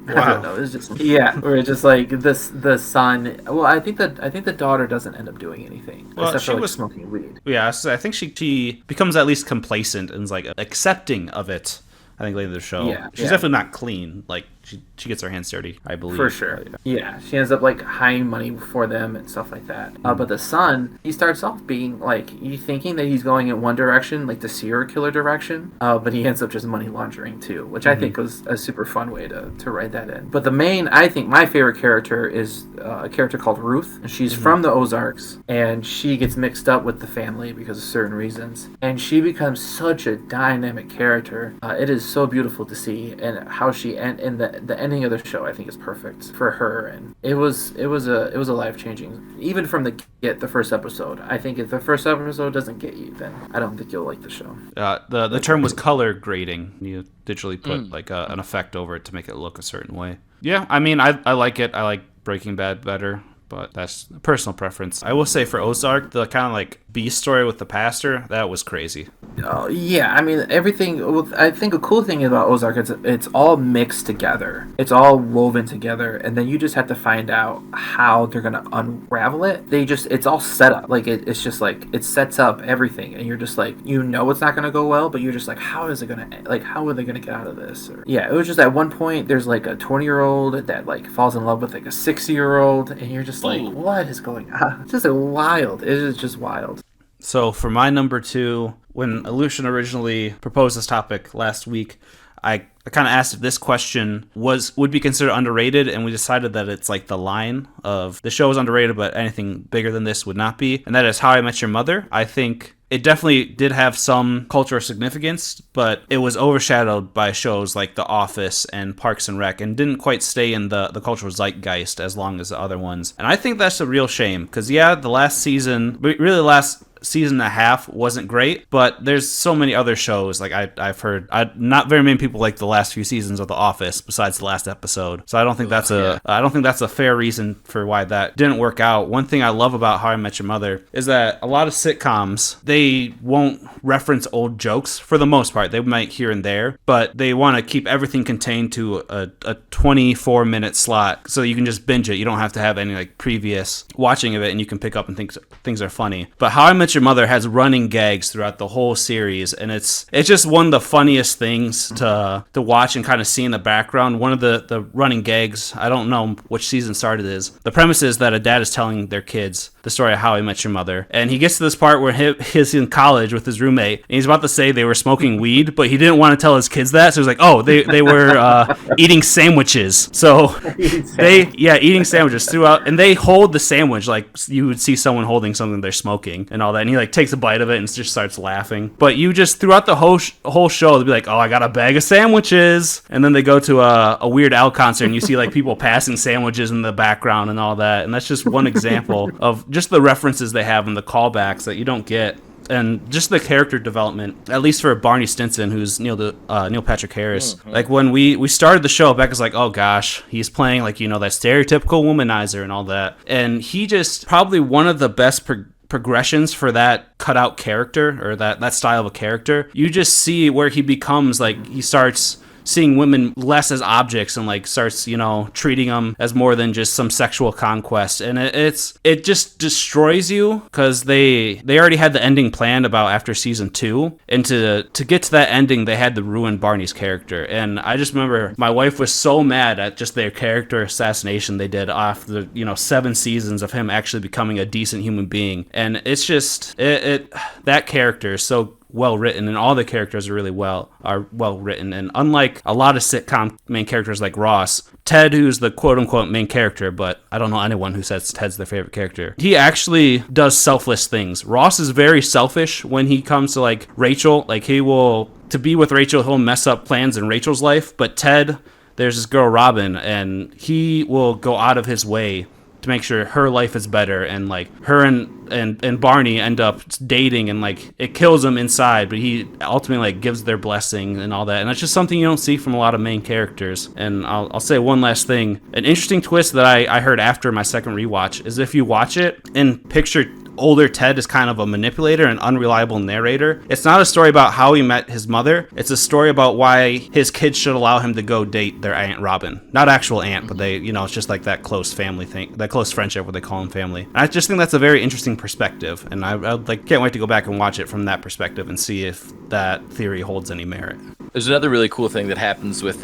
Wow. I don't know. It's just where it's just like the son. Well, I think the daughter doesn't end up doing anything except for smoking weed. Yeah, so I think she becomes at least complacent and is like accepting of it. I think later in the show, she's definitely not clean. Like she gets her hands dirty, I believe. For sure. Yeah, she ends up like hiding money for them and stuff like that. But the son, he starts off being like, you thinking that he's going in one direction, like the serial killer direction, but he ends up just money laundering too, which I think was a super fun way to write that in. But I think my favorite character is a character called Ruth, and she's from the Ozarks, and she gets mixed up with the family because of certain reasons, and she becomes such a dynamic character. It is so beautiful to see, and how she and in the the ending of the show I think is perfect for her, and it was a life changing. Even from the first episode, I think if the first episode doesn't get you, then I don't think you'll like the show. The term was color grading. You digitally put like an effect over it to make it look a certain way. Yeah, I mean, I like it. I like Breaking Bad better, but that's a personal preference. I will say for Ozark, the kind of like B story with the pastor, that was crazy. Oh yeah, I mean everything. I think a cool thing about Ozark is it's all mixed together. It's all woven together, and then you just have to find out how they're gonna unravel it. It's all set up. Like it's just like it sets up everything, and you're just like it's not gonna go well, but you're just like how is it gonna how are they gonna get out of this? Or, yeah, it was just at one point there's like a 20-year-old that like falls in love with like a 60-year-old, and you're just like what is going on? It's just wild. It is just wild. So for my number 2, when Aleutian originally proposed this topic last week, I kind of asked if this question would be considered underrated, and we decided that it's like the line of the show is underrated, but anything bigger than this would not be, and that is How I Met Your Mother. I think it definitely did have some cultural significance, but it was overshadowed by shows like The Office and Parks and Rec, and didn't quite stay in the cultural zeitgeist as long as the other ones. And I think that's a real shame, because the last season, really the last season and a half wasn't great, but there's so many other shows. Like I've heard, not very many people like the last few seasons of The Office besides the last episode. So I don't think that's a fair reason for why that didn't work out. One thing I love about How I Met Your Mother is that a lot of sitcoms, they won't reference old jokes for the most part. They might here and there, but they want to keep everything contained to a 24-minute slot so you can just binge it. You don't have to have any like previous watching of it, and you can pick up and think things are funny. But How I Met Your Mother has running gags throughout the whole series, and it's just one of the funniest things to watch and kind of see in the background. One of the running gags, I don't know which season started is, the premise is that a dad is telling their kids the story of How I Met Your Mother, and he gets to this part where he's in college with his roommate, and he's about to say they were smoking weed, but he didn't want to tell his kids that, so he's like, oh, they were eating sandwiches. So eating sandwiches throughout, and they hold the sandwich like you would see someone holding something they're smoking and all that, and he like takes a bite of it and just starts laughing. But you just throughout the whole show, they'll be like, oh, I got a bag of sandwiches, and then they go to a Weird Al concert, and you see like people passing sandwiches in the background and all that, and that's just one example of just the references they have and the callbacks that you don't get. And just the character development, at least for Barney Stinson, who's Neil Patrick Harris. Mm-hmm. Like when we started the show, Becca's like, oh gosh, he's playing like, that stereotypical womanizer and all that. And he just probably one of the best progressions for that cutout character, or that style of a character. You just see where he becomes like, he starts seeing women less as objects and like starts treating them as more than just some sexual conquest, and it just destroys you, because they already had the ending planned about after season 2, and to get to that ending they had to ruin Barney's character. And I just remember my wife was so mad at just their character assassination they did after 7 seasons of him actually becoming a decent human being. And it's just that character is so well written, and all the characters are well written. And unlike a lot of sitcom main characters like Ross, Ted, who's the quote unquote main character, but I don't know anyone who says Ted's their favorite character, he actually does selfless things. Ross is very selfish when he comes to like Rachel. Like to be with Rachel, he'll mess up plans in Rachel's life. But Ted, there's this girl Robin, and he will go out of his way to make sure her life is better, and like her and Barney end up dating, and like it kills him inside, but he ultimately like gives their blessing and all that. And that's just something you don't see from a lot of main characters. And I'll say one last thing. An interesting twist that I heard after my second rewatch is if you watch it and picture older Ted is kind of a manipulator and unreliable narrator. It's not a story about how he met his mother. It's a story about why his kids should allow him to go date their Aunt Robin. Not actual aunt, but they, it's just like that close family thing, that close friendship where they call him family. And I just think that's a very interesting perspective, and I can't wait to go back and watch it from that perspective and see if that theory holds any merit. There's another really cool thing that happens with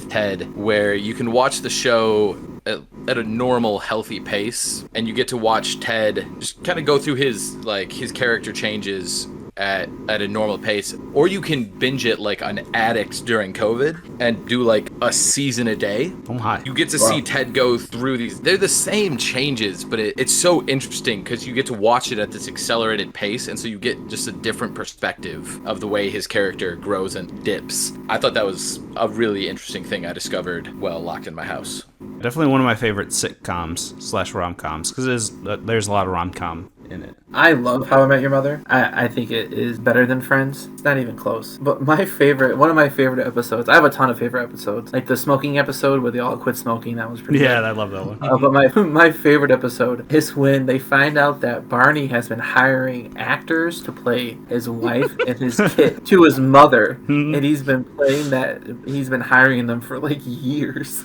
Ted, where you can watch the show at a normal, healthy pace, and you get to watch Ted just kind of go through his character changes at a normal pace, or you can binge it like an addict during COVID and do like a season a day. Oh my. You get to see Ted go through these. They're the same changes, but it's so interesting because you get to watch it at this accelerated pace, and so you get just a different perspective of the way his character grows and dips. I thought that was a really interesting thing I discovered while locked in my house. Definitely one of my favorite sitcoms / rom-coms because there's a lot of rom-com in it. I love How I Met Your Mother. I think it is better than Friends. It's not even close. But one of my favorite episodes, I have a ton of favorite episodes. Like the smoking episode where they all quit smoking, that was pretty good. I love that one. But my favorite episode is when they find out that Barney has been hiring actors to play his wife and his kid to his mother. And he's been hiring them for like years.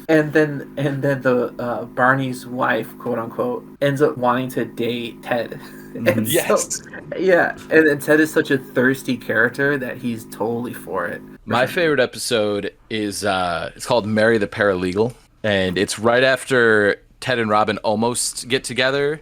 and then the Barney's wife, quote unquote, ends up wanting to date Ted. And yes. And Ted is such a thirsty character that he's totally for it. My favorite episode is it's called Marry the Paralegal, and it's right after Ted and Robin almost get together,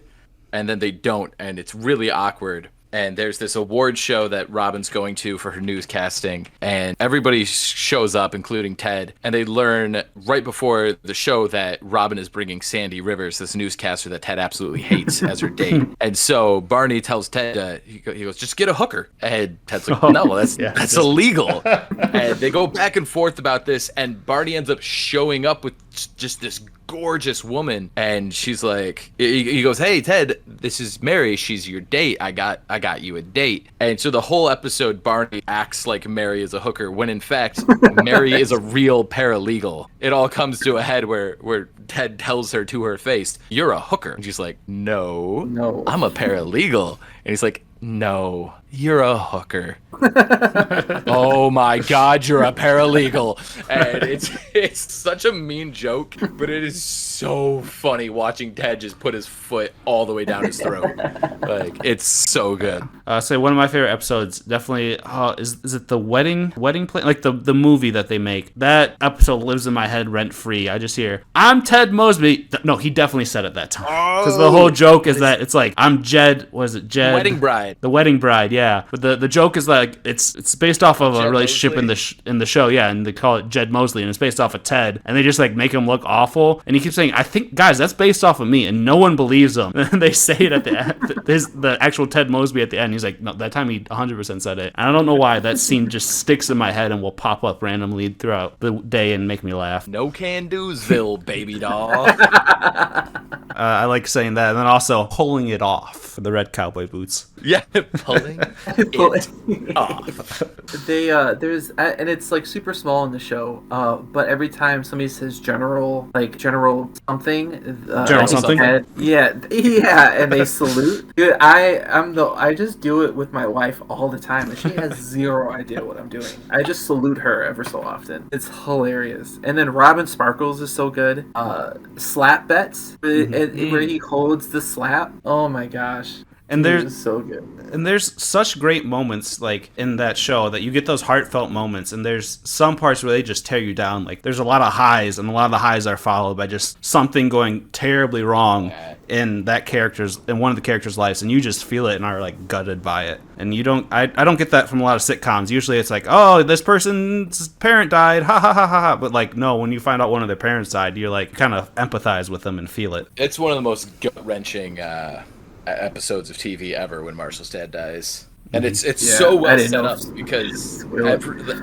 and then they don't, and it's really awkward. And there's this award show that Robin's going to for her newscasting, and everybody shows up, including Ted, and they learn right before the show that Robin is bringing Sandy Rivers, this newscaster that Ted absolutely hates, as her date. And so Barney tells Ted, he goes, just get a hooker. And Ted's like, no, that's illegal. And they go back and forth about this, and Barney ends up showing up with just this gorgeous woman, and she's like, he goes, hey Ted, this is Mary, she's your date, I got you a date. And so the whole episode Barney acts like Mary is a hooker when in fact Mary is a real paralegal. It all comes to a head where Ted tells her to her face, you're a hooker, and she's like, no, I'm a paralegal. And he's like, no, you're a hooker. Oh my God, you're a paralegal. And it's such a mean joke, but it is so funny watching Ted just put his foot all the way down his throat. Like, it's so good. So one of my favorite episodes, definitely, is it the wedding plan? Like the movie that they make. That episode lives in my head rent free. I just hear, I'm Ted Mosby. No, he definitely said it that time. Because the whole joke is that it's like, I'm Jed. Was it Jed? Wedding Bride. The Wedding Bride, yeah. But the joke is like it's based off of a relationship in the show, yeah, and they call it Jed Mosley, and it's based off of Ted, and they just like make him look awful, and he keeps saying, I think, guys, that's based off of me, and no one believes him. And they say it at the end, the actual Ted Mosby at the end. He's like, no, that time he 100% said it, and I don't know why that scene just sticks in my head and will pop up randomly throughout the day and make me laugh. No can do'sville, baby doll. I like saying that, and then also pulling it off, the red cowboy boots. Yeah, pulling it off. There's and it's like super small in the show, but every time somebody says general something, General something, and they salute. Dude, I just do it with my wife all the time, and she has zero idea what I'm doing. I just salute her ever so often. It's hilarious. And then Robin Sparkles is so good. Slap bets, where he holds the slap. Oh my gosh. And there's so good. And there's such great moments like in that show that you get those heartfelt moments, and there's some parts where they just tear you down. Like there's a lot of highs, and a lot of the highs are followed by just something going terribly wrong in one of the characters' lives, and you just feel it and are like gutted by it. And I don't get that from a lot of sitcoms. Usually it's like, oh, this person's parent died, ha ha ha ha ha. But like, no, when you find out one of their parents died, you're like kind of empathize with them and feel it. It's one of the most gut-wrenching episodes of TV ever when Marshall's dad dies. And it's so well set up because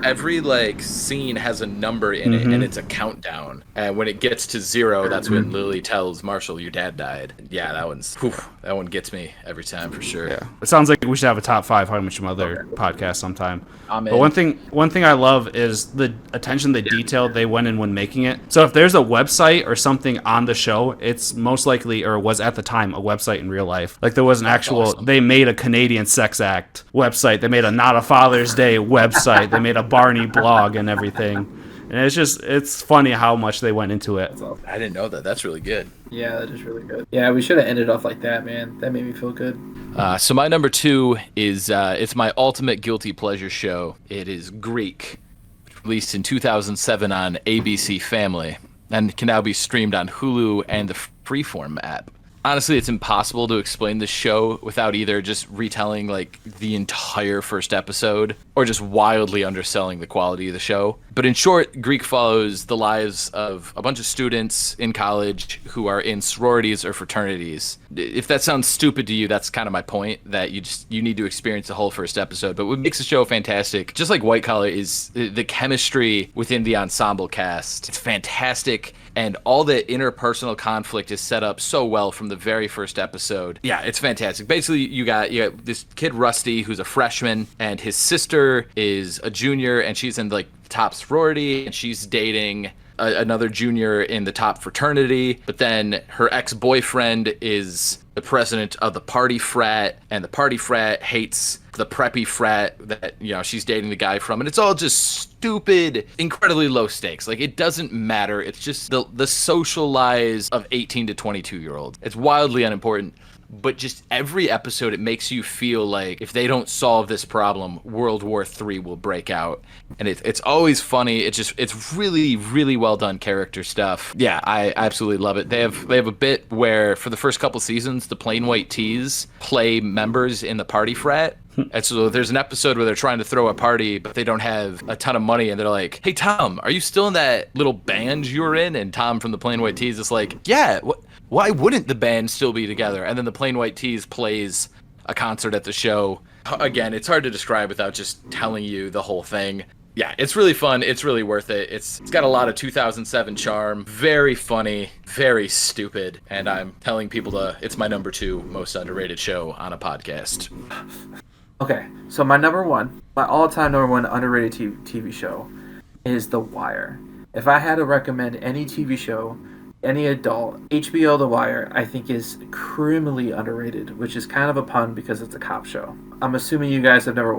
every like scene has a number in it, and it's a countdown. And when it gets to 0, that's when Lily tells Marshall, "Your dad died." Yeah, that one gets me every time for sure. Yeah, it sounds like we should have a top 5 How I Met Your Mother podcast sometime. But one thing I love is the attention to detail they went in when making it. So if there's a website or something on the show, it's most likely, or was at the time, a website in real life. Like there was an actual, awesome. They made a Canadian sex act website. They made a Not a Father's Day website. They made a Barney blog and everything. And it's funny how much they went into it. I didn't know that. That's really good. Yeah, that is really good. Yeah, we should have ended off like that, man. That made me feel good. So my number 2 is it's my ultimate guilty pleasure show. It is Greek, released in 2007 on ABC Family, and can now be streamed on Hulu and the Freeform app. Honestly, it's impossible to explain this show without either just retelling like the entire first episode or just wildly underselling the quality of the show. But in short, Greek follows the lives of a bunch of students in college who are in sororities or fraternities. If that sounds stupid to you, that's kind of my point, that you need to experience the whole first episode. But what makes the show fantastic, just like White Collar, is the chemistry within the ensemble cast. It's fantastic. And all the interpersonal conflict is set up so well from the very first episode. Yeah, it's fantastic. Basically, you got this kid Rusty who's a freshman, and his sister is a junior, and she's in like top sorority, and she's dating another junior in the top fraternity. But then her ex-boyfriend is the president of the party frat, and the party frat hates the preppy frat that she's dating the guy from, and it's all just stupid, incredibly low stakes. Like, it doesn't matter. It's just the social lies of 18 to 22-year-olds. It's wildly unimportant. But just every episode, it makes you feel like if they don't solve this problem, World War III will break out. And it's always funny. It's really, really well done character stuff. Yeah, I absolutely love it. They have a bit where for the first couple seasons, the Plain White Tees play members in the party frat. And so there's an episode where they're trying to throw a party, but they don't have a ton of money. And they're like, "Hey, Tom, are you still in that little band you were in?" And Tom from the Plain White Tees is like, "Yeah, why wouldn't the band still be together?" And then the Plain White Tees plays a concert at the show. Again, it's hard to describe without just telling you the whole thing. Yeah, it's really fun. It's really worth it. It's got a lot of 2007 charm. Very funny, very stupid. And I'm telling people it's my number 2 most underrated show on a podcast. Okay, so my all-time number 1 underrated TV show is The Wire. If I had to recommend any TV show, any adult, HBO The Wire, I think is criminally underrated, which is kind of a pun because it's a cop show. I'm assuming you guys have never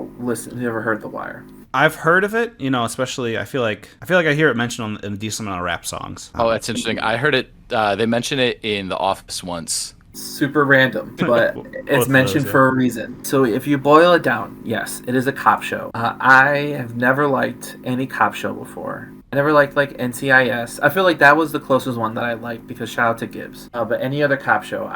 heard The Wire. I've heard of it, especially I feel like I hear it mentioned in a decent amount of rap songs. Oh, that's interesting. I heard it. They mention it in The Office once. Super random, but it's mentioned for a reason. So if you boil it down, yes, it is a cop show. I have never liked any cop show before. I never liked like NCIS. I feel like that was the closest one that I liked because shout out to Gibbs. But any other cop show,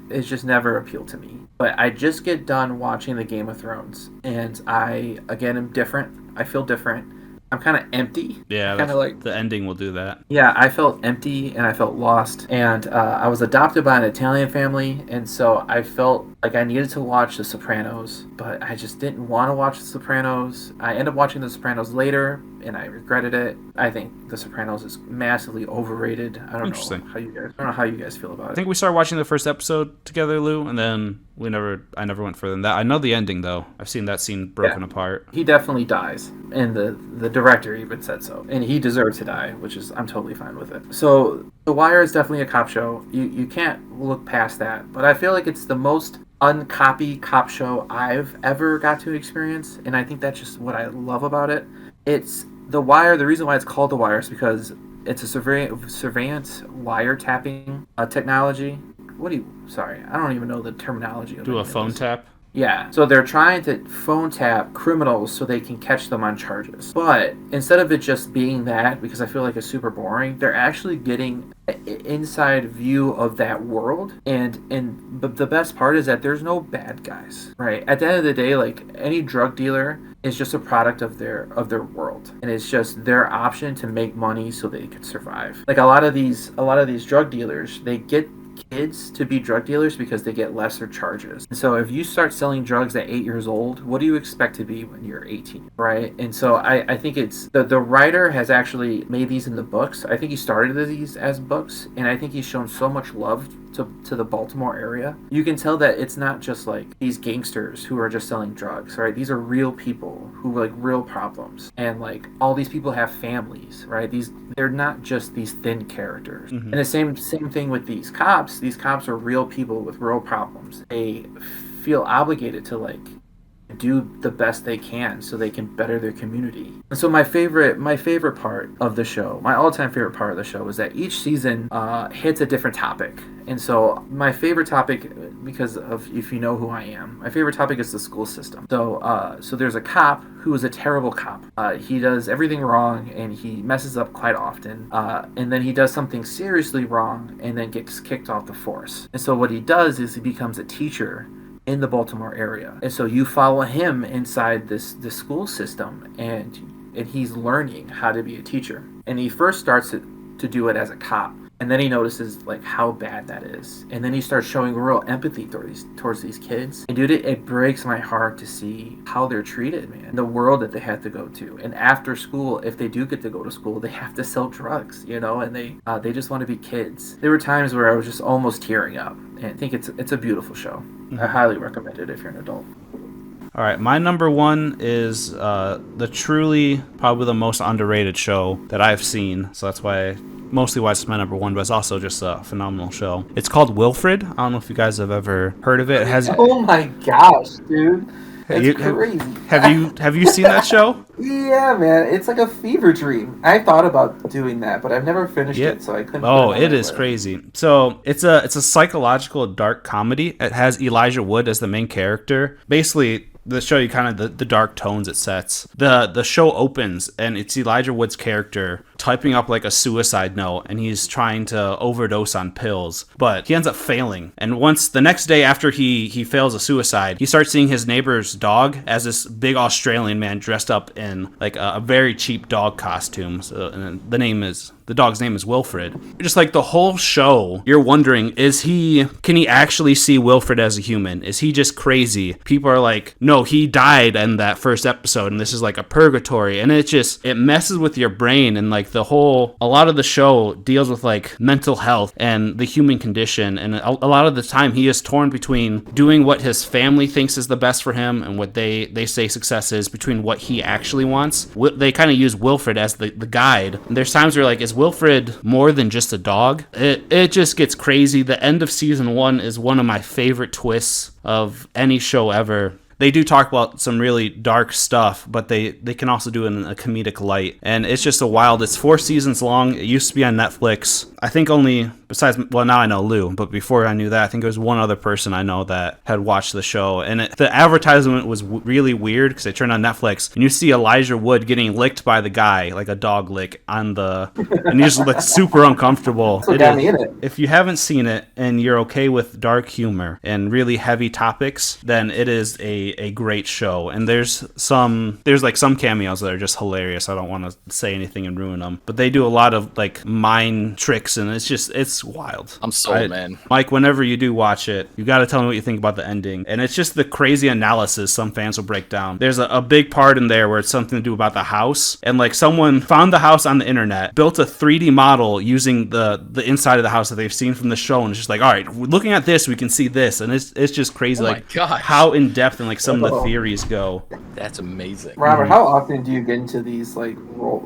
it's just never appealed to me. But I just get done watching the Game of Thrones, and I again am different. I feel different. I'm kind of empty. Yeah, kind of like the ending will do that. Yeah, I felt empty and I felt lost. And I was adopted by an Italian family, and so I felt like I needed to watch The Sopranos, but I just didn't want to watch The Sopranos. I ended up watching The Sopranos later, and I regretted it. I think The Sopranos is massively overrated. I don't know how you guys feel about it. I think we started watching the first episode together, Lou, and then I never went further than that. I know the ending though. I've seen that scene broken apart. He definitely dies, and the director even said so, and he deserved to die, which is I'm totally fine with it. So The Wire is definitely a cop show. You can't look past that, but I feel like it's the most uncopy cop show I've ever got to experience, and I think that's just what I love about it. It's The Wire. The reason why it's called The Wire is because it's a surveillance wiretapping technology. I don't even know the terminology of it. Do a phone tap? Yeah, so they're trying to phone tap criminals so they can catch them on charges. But instead of it just being that, because I feel like it's super boring, they're actually getting an inside view of that world. But the best part is that there's no bad guys, right? At the end of the day, like any drug dealer is just a product of their world, and it's just their option to make money so they can survive. Like a lot of these drug dealers, they get kids to be drug dealers because they get lesser charges. And so if you start selling drugs at 8 years old, what do you expect to be when you're 18, right? And so I think it's the writer has actually made these in the books. I think he started these as books, and I think he's shown so much love to the Baltimore area. You can tell that it's not just like these gangsters who are just selling drugs, right? These are real people who like real problems, and like all these people have families, right? They're not just these thin characters. Mm-hmm. And the same thing with these cops. These cops are real people with real problems. They feel obligated to like do the best they can so they can better their community. And so my favorite part of the show, my all-time favorite part of the show, is that each season hits a different topic. And so my favorite topic, because of, if you know who I am, my favorite topic is the school system. So there's a cop who is a terrible cop. He does everything wrong and he messes up quite often. And then he does something seriously wrong and then gets kicked off the force. And so what he does is he becomes a teacher in the Baltimore area. And so you follow him inside this school system, and he's learning how to be a teacher. And he first starts to do it as a cop. And then he notices like how bad that is. And then he starts showing real empathy towards these kids. And dude, it breaks my heart to see how they're treated, man. The world that they have to go to. And after school, if they do get to go to school, they have to sell drugs, you know, and they just want to be kids. There were times where I was just almost tearing up. And I think it's a beautiful show. I highly recommend it if you're an adult. All right, my number one is the truly probably the most underrated show that I've seen. So that's why it's my number one, but it's also just a phenomenal show. It's called Wilfred. I don't know if you guys have ever heard of it. Oh my gosh, dude. That's crazy. Have you seen that show? Yeah, man. It's like a fever dream. I thought about doing that, but I've never finished it, so I couldn't. Oh, it is crazy. So it's a psychological dark comedy. It has Elijah Wood as the main character. Basically, the show you kind of the dark tones it sets. The show opens and it's Elijah Wood's character typing up like a suicide note, and he's trying to overdose on pills, but he ends up failing. And once the next day after he fails a suicide, he starts seeing his neighbor's dog as this big Australian man dressed up in like a very cheap dog costume. So, and the dog's name is Wilfred. Just like the whole show, you're wondering, can he actually see Wilfred as a human? Is he just crazy? People are like, no, he died in that first episode and this is like a purgatory. And it messes with your brain, and like a lot of the show deals with like mental health and the human condition. And a lot of the time he is torn between doing what his family thinks is the best for him and what they say success is, between what he actually wants. They kind of use Wilfred as the guide. And there's times where like, is Wilfred more than just a dog? It just gets crazy. The end of season 1 is one of my favorite twists of any show ever. They do talk about some really dark stuff, but they can also do it in a comedic light. And it's just it's 4 seasons long. It used to be on Netflix. I think only, now I know Lou, but before I knew that, I think there was one other person I know that had watched the show. And the advertisement was really weird because they turned on Netflix and you see Elijah Wood getting licked by the guy, like a dog lick and you just look super uncomfortable. If you haven't seen it and you're okay with dark humor and really heavy topics, then it is a great show. And there's like some cameos that are just hilarious. I don't want to say anything and ruin them, but they do a lot of like mind tricks, and it's wild. I'm sold, man. Mike, whenever you do watch it, you got to tell me what you think about the ending. And it's just the crazy analysis some fans will break down. There's a big part in there where it's something to do about the house, and like someone found the house on the internet, built a 3D model using the inside of the house that they've seen from the show, and it's just like, all right, looking at this, we can see this, and it's just crazy. Oh my gosh. How in depth and like some of the theories go. That's amazing. Robert, how often do you get into these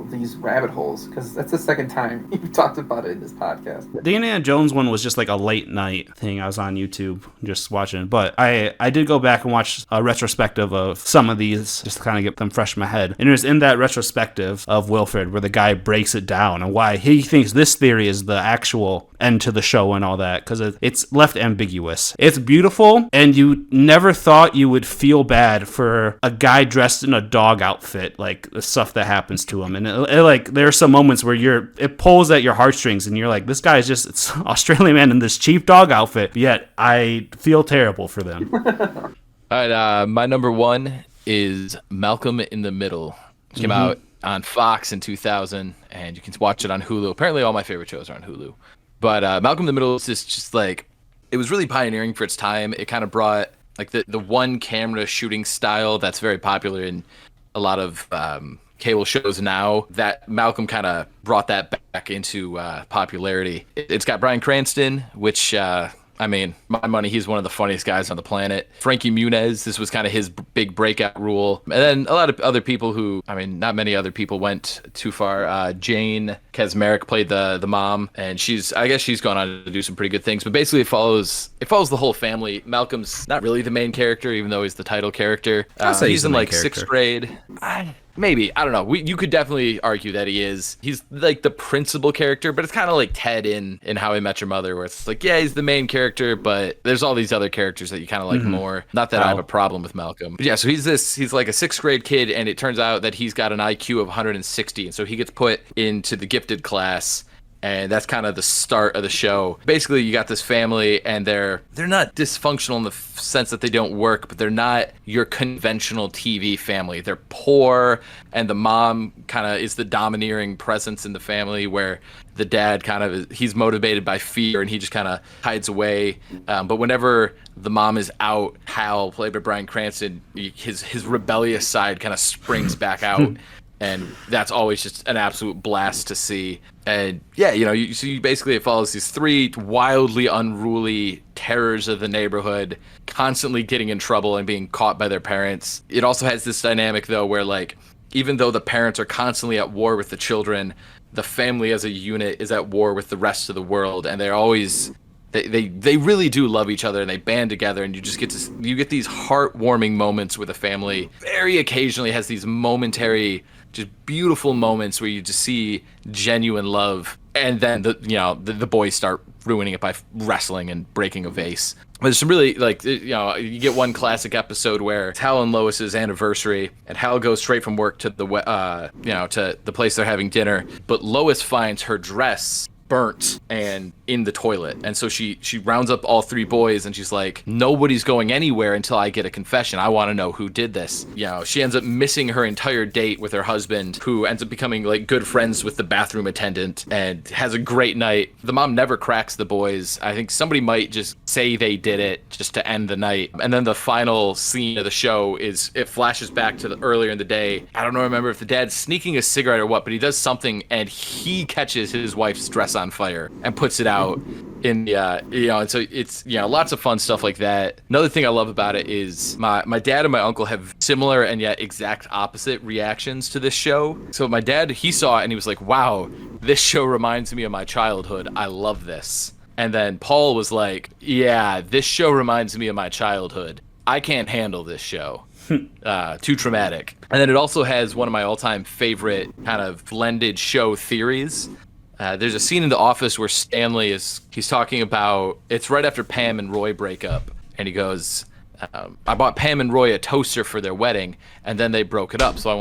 these rabbit holes? Because that's the second time you've talked about it in this podcast. The Indiana Jones one was just like a late night thing. I was on YouTube just watching it. But I did go back and watch a retrospective of some of these just to kind of get them fresh in my head. And it was in that retrospective of Wilfred where the guy breaks it down and why he thinks this theory is the actual end to the show and all that, because it's left ambiguous. It's beautiful, and you never thought you would feel bad for a guy dressed in a dog outfit, like the stuff that happens to him. And like there are some moments where it pulls at your heartstrings and you're like, this guy is just it's Australian man in this cheap dog outfit, yet I feel terrible for them. All right, my number one is Malcolm in the Middle. It came out on Fox in 2000, and you can watch it on Hulu. Apparently all my favorite shows are on Hulu. But Malcolm in the Middle is just like, it was really pioneering for its time. It kind of brought like the one camera shooting style that's very popular in a lot of cable shows now. That Malcolm kind of brought that back into popularity. It's got Bryan Cranston, which I mean, my money, he's one of the funniest guys on the planet. Frankie Muniz, this was kind of his big breakout role. And then a lot of other people who, I mean, not many other people went too far. Jane Kaczmarek played the mom, and I guess she's gone on to do some pretty good things. But basically, it follows the whole family. Malcolm's not really the main character, even though he's the title character. He's in like sixth grade. Maybe, I don't know. You could definitely argue that he is. He's like the principal character, but it's kind of like Ted in How I Met Your Mother, where it's like, yeah, he's the main character, but there's all these other characters that you kind of like more. Not that I have a problem with Malcolm. But yeah, so he's like a sixth grade kid, and it turns out that he's got an IQ of 160, and so he gets put into the gifted class. And that's kind of the start of the show. Basically, you got this family, and they're not dysfunctional in the sense that they don't work, but they're not your conventional TV family. They're poor, and the mom kind of is the domineering presence in the family, where the dad kind of he's motivated by fear, and he just kind of hides away. But whenever the mom is out, Hal, played by Bryan Cranston, his rebellious side kind of springs back out. And that's always just an absolute blast to see. And yeah, you basically, it follows these three wildly unruly terrors of the neighborhood, constantly getting in trouble and being caught by their parents. It also has this dynamic, though, where like, even though the parents are constantly at war with the children, the family as a unit is at war with the rest of the world. And they're always... They really do love each other, and they band together, and you get these heartwarming moments with a family. Very occasionally has these momentary, just beautiful moments where you just see genuine love, and then the boys start ruining it by wrestling and breaking a vase. But it's really like, you get one classic episode where it's Hal and Lois's anniversary, and Hal goes straight from work to the place they're having dinner, but Lois finds her dress burnt and in the toilet, and so she rounds up all three boys, and she's like, nobody's going anywhere until I get a confession. I want to know who did this. She ends up missing her entire date with her husband, who ends up becoming like good friends with the bathroom attendant, and has a great night. The mom never cracks the boys. I think somebody might just say they did it just to end the night. And then the final scene of the show is, it flashes back to earlier in the day. I don't remember if the dad's sneaking a cigarette or what, but he does something, and he catches his wife's dress on fire and puts it out in the and so it's lots of fun stuff like that. Another thing I love about it is my dad and my uncle have similar and yet exact opposite reactions to this show. So my dad, he saw it and he was like, wow, this show reminds me of my childhood. I love this. And then Paul was like, yeah, this show reminds me of my childhood. I can't handle this show. Too traumatic. And then it also has one of my all-time favorite kind of blended show theories. There's a scene in The Office where Stanley he's talking about, it's right after Pam and Roy break up, and he goes, I bought Pam and Roy a toaster for their wedding, and then they broke up, so I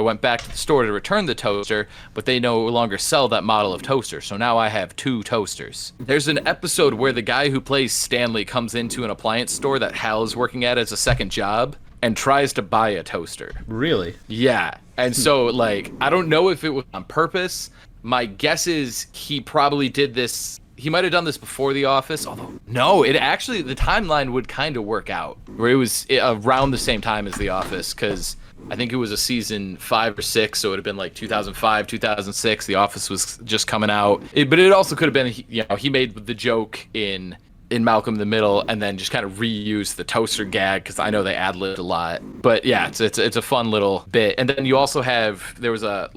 went back to the store to return the toaster, but they no longer sell that model of toaster, so now I have two toasters. There's an episode where the guy who plays Stanley comes into an appliance store that Hal is working at as a second job, and tries to buy a toaster. Really? Yeah. And so, like, I don't know if it was on purpose. My guess is he probably did this. He might have done this before The Office. Although, no, the timeline would kind of work out. Where it was around the same time as The Office, because I think it was a season 5 or 6, so it would have been like 2005, 2006. The Office was just coming out. But it also could have been, he made the joke in Malcolm in the Middle, and then just kind of reuse the toaster gag, because I know they ad-libbed a lot. But yeah, it's a fun little bit. And then you also there was a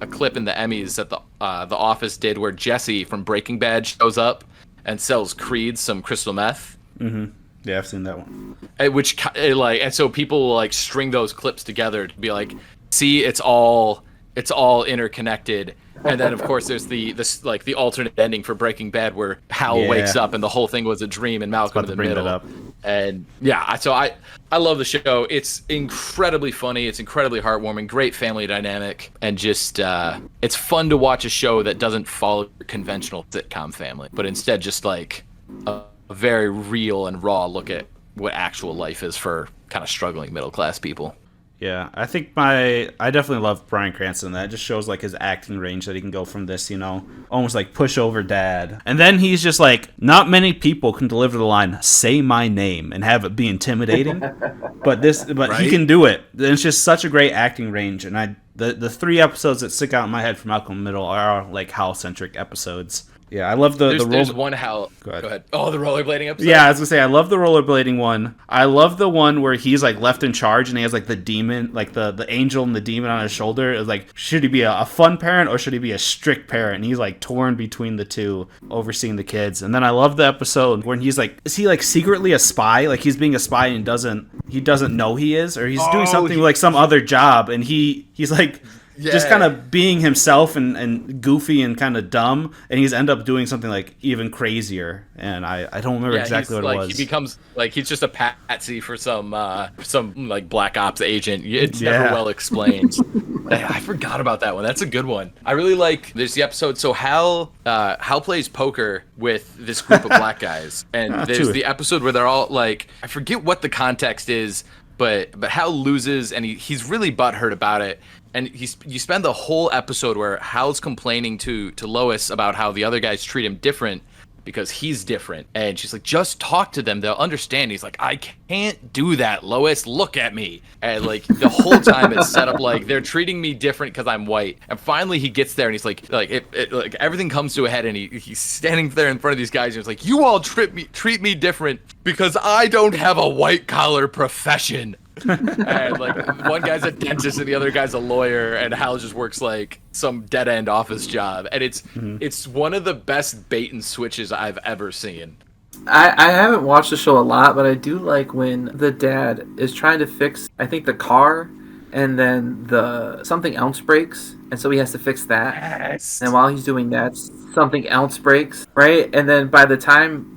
clip in the Emmys that the Office did where Jesse from Breaking Bad shows up and sells Creed some crystal meth. Mm-hmm. Yeah, I've seen that one. And so people will like string those clips together to be like, see, it's all interconnected. And then, of course, there's the alternate ending for Breaking Bad where Hal wakes up and the whole thing was a dream and Malcolm in the middle. And yeah, so I love the show. It's incredibly funny. It's incredibly heartwarming. Great family dynamic. And just, it's fun to watch a show that doesn't follow your conventional sitcom family, but instead just like a very real and raw look at what actual life is for kind of struggling middle-class people. Yeah, I think I definitely love Bryan Cranston. That just shows like his acting range, that he can go from this, almost like pushover dad. And then he's just like, not many people can deliver the line, say my name, and have it be intimidating. but right? He can do it. It's just such a great acting range. And the 3 episodes that stick out in my head from Malcolm in the Middle are like Hal-centric episodes. Yeah, I love There's one how. Go ahead. Oh, the rollerblading episode. Yeah, I was gonna say I love the rollerblading one. I love the one where he's like left in charge and he has like the demon, like the angel and the demon on his shoulder. It's like, should he be a fun parent or should he be a strict parent? And he's like torn between the two, overseeing the kids. And then I love the episode when he's like, is he like secretly a spy? Like he's being a spy and he doesn't know he is, or he's doing something like some other job, and he's like. Yeah. Just kind of being himself and goofy and kind of dumb, and he's end up doing something like even crazier. And I don't remember exactly what it was. He becomes like he's just a patsy for some like black ops agent. It's never well explained. I forgot about that one. That's a good one. I really like. There's the episode. So Hal plays poker with this group of black guys, and there's the episode where they're all like, I forget what the context is, but Hal loses, and he's really butthurt about it. And you spend the whole episode where Hal's complaining to Lois about how the other guys treat him different because he's different. And she's like, just talk to them. They'll understand. He's like, I can't do that, Lois. Look at me. And like the whole time it's set up like they're treating me different because I'm white. And finally he gets there and he's like everything comes to a head and he's standing there in front of these guys and he's like, you all treat me different because I don't have a white collar profession. And like one guy's a dentist and the other guy's a lawyer, and Hal just works like some dead end office job, and it's one of the best bait and switches I've ever seen. I haven't watched the show a lot, but I do like when the dad is trying to fix, I think, the car, and then something else breaks, and so he has to fix that. Yes. And while he's doing that, something else breaks, right? And then by the time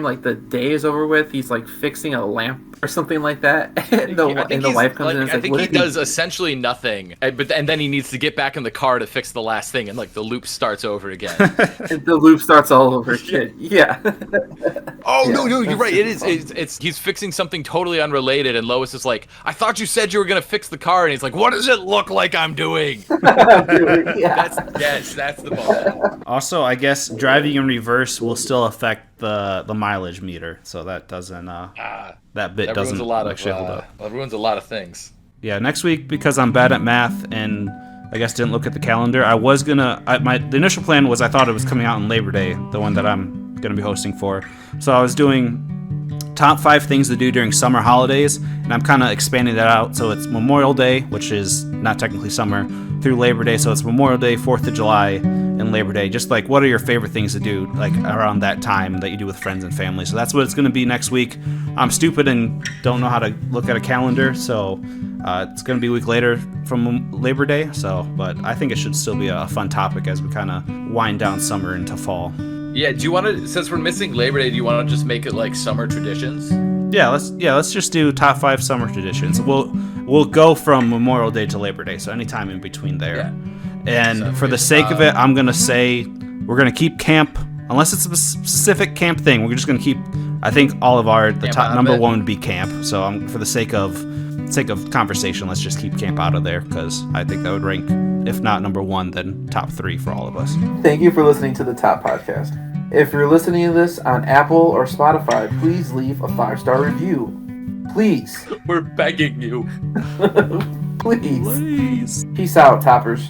like the day is over with, he's like fixing a lamp or something like that, and the wife comes in and is like, I think he does essentially nothing, and then he needs to get back in the car to fix the last thing, and like the loop starts over again. The loop starts all over again. Yeah. No, you're right. It's he's fixing something totally unrelated, and Lois is like, I thought you said you were gonna fix the car, and he's like, what does it look like I'm doing? Yeah. That's the moment. Also, I guess driving in reverse will still affect the mileage meter, so that doesn't that bit doesn't actually hold up. That ruins a lot of things. Yeah, next week, because I'm bad at math and I guess didn't look at the calendar, I was gonna. The initial plan was I thought it was coming out on Labor Day, the one that I'm gonna be hosting for. So I was doing top 5 things to do during summer holidays, and I'm kind of expanding that out. So it's Memorial Day, which is not technically summer, through Labor Day. So it's Memorial Day, 4th of July, and Labor Day. Just like, what are your favorite things to do like around that time that you do with friends and family? So that's what it's going to be next week. I'm stupid and don't know how to look at a calendar, so it's going to be a week later from Labor Day. But I think it should still be a fun topic as we kind of wind down summer into fall. Yeah, do you want to, since we're missing Labor Day, do you want to just make it like summer traditions? Let's just do top 5 summer traditions. We'll go from Memorial Day to Labor Day, so anytime in between there. Yeah. And for the sake of it, I'm gonna say we're gonna keep camp, unless it's a specific camp thing. We're just gonna keep. I think all of the top number one would be camp. So for the sake of conversation, let's just keep camp out of there, because I think that would rank, if not number 1, then top 3 for all of us. Thank you for listening to the Top Podcast. If you're listening to this on Apple or Spotify, please leave a 5-star review. Please. We're begging you. Please. Peace out, toppers.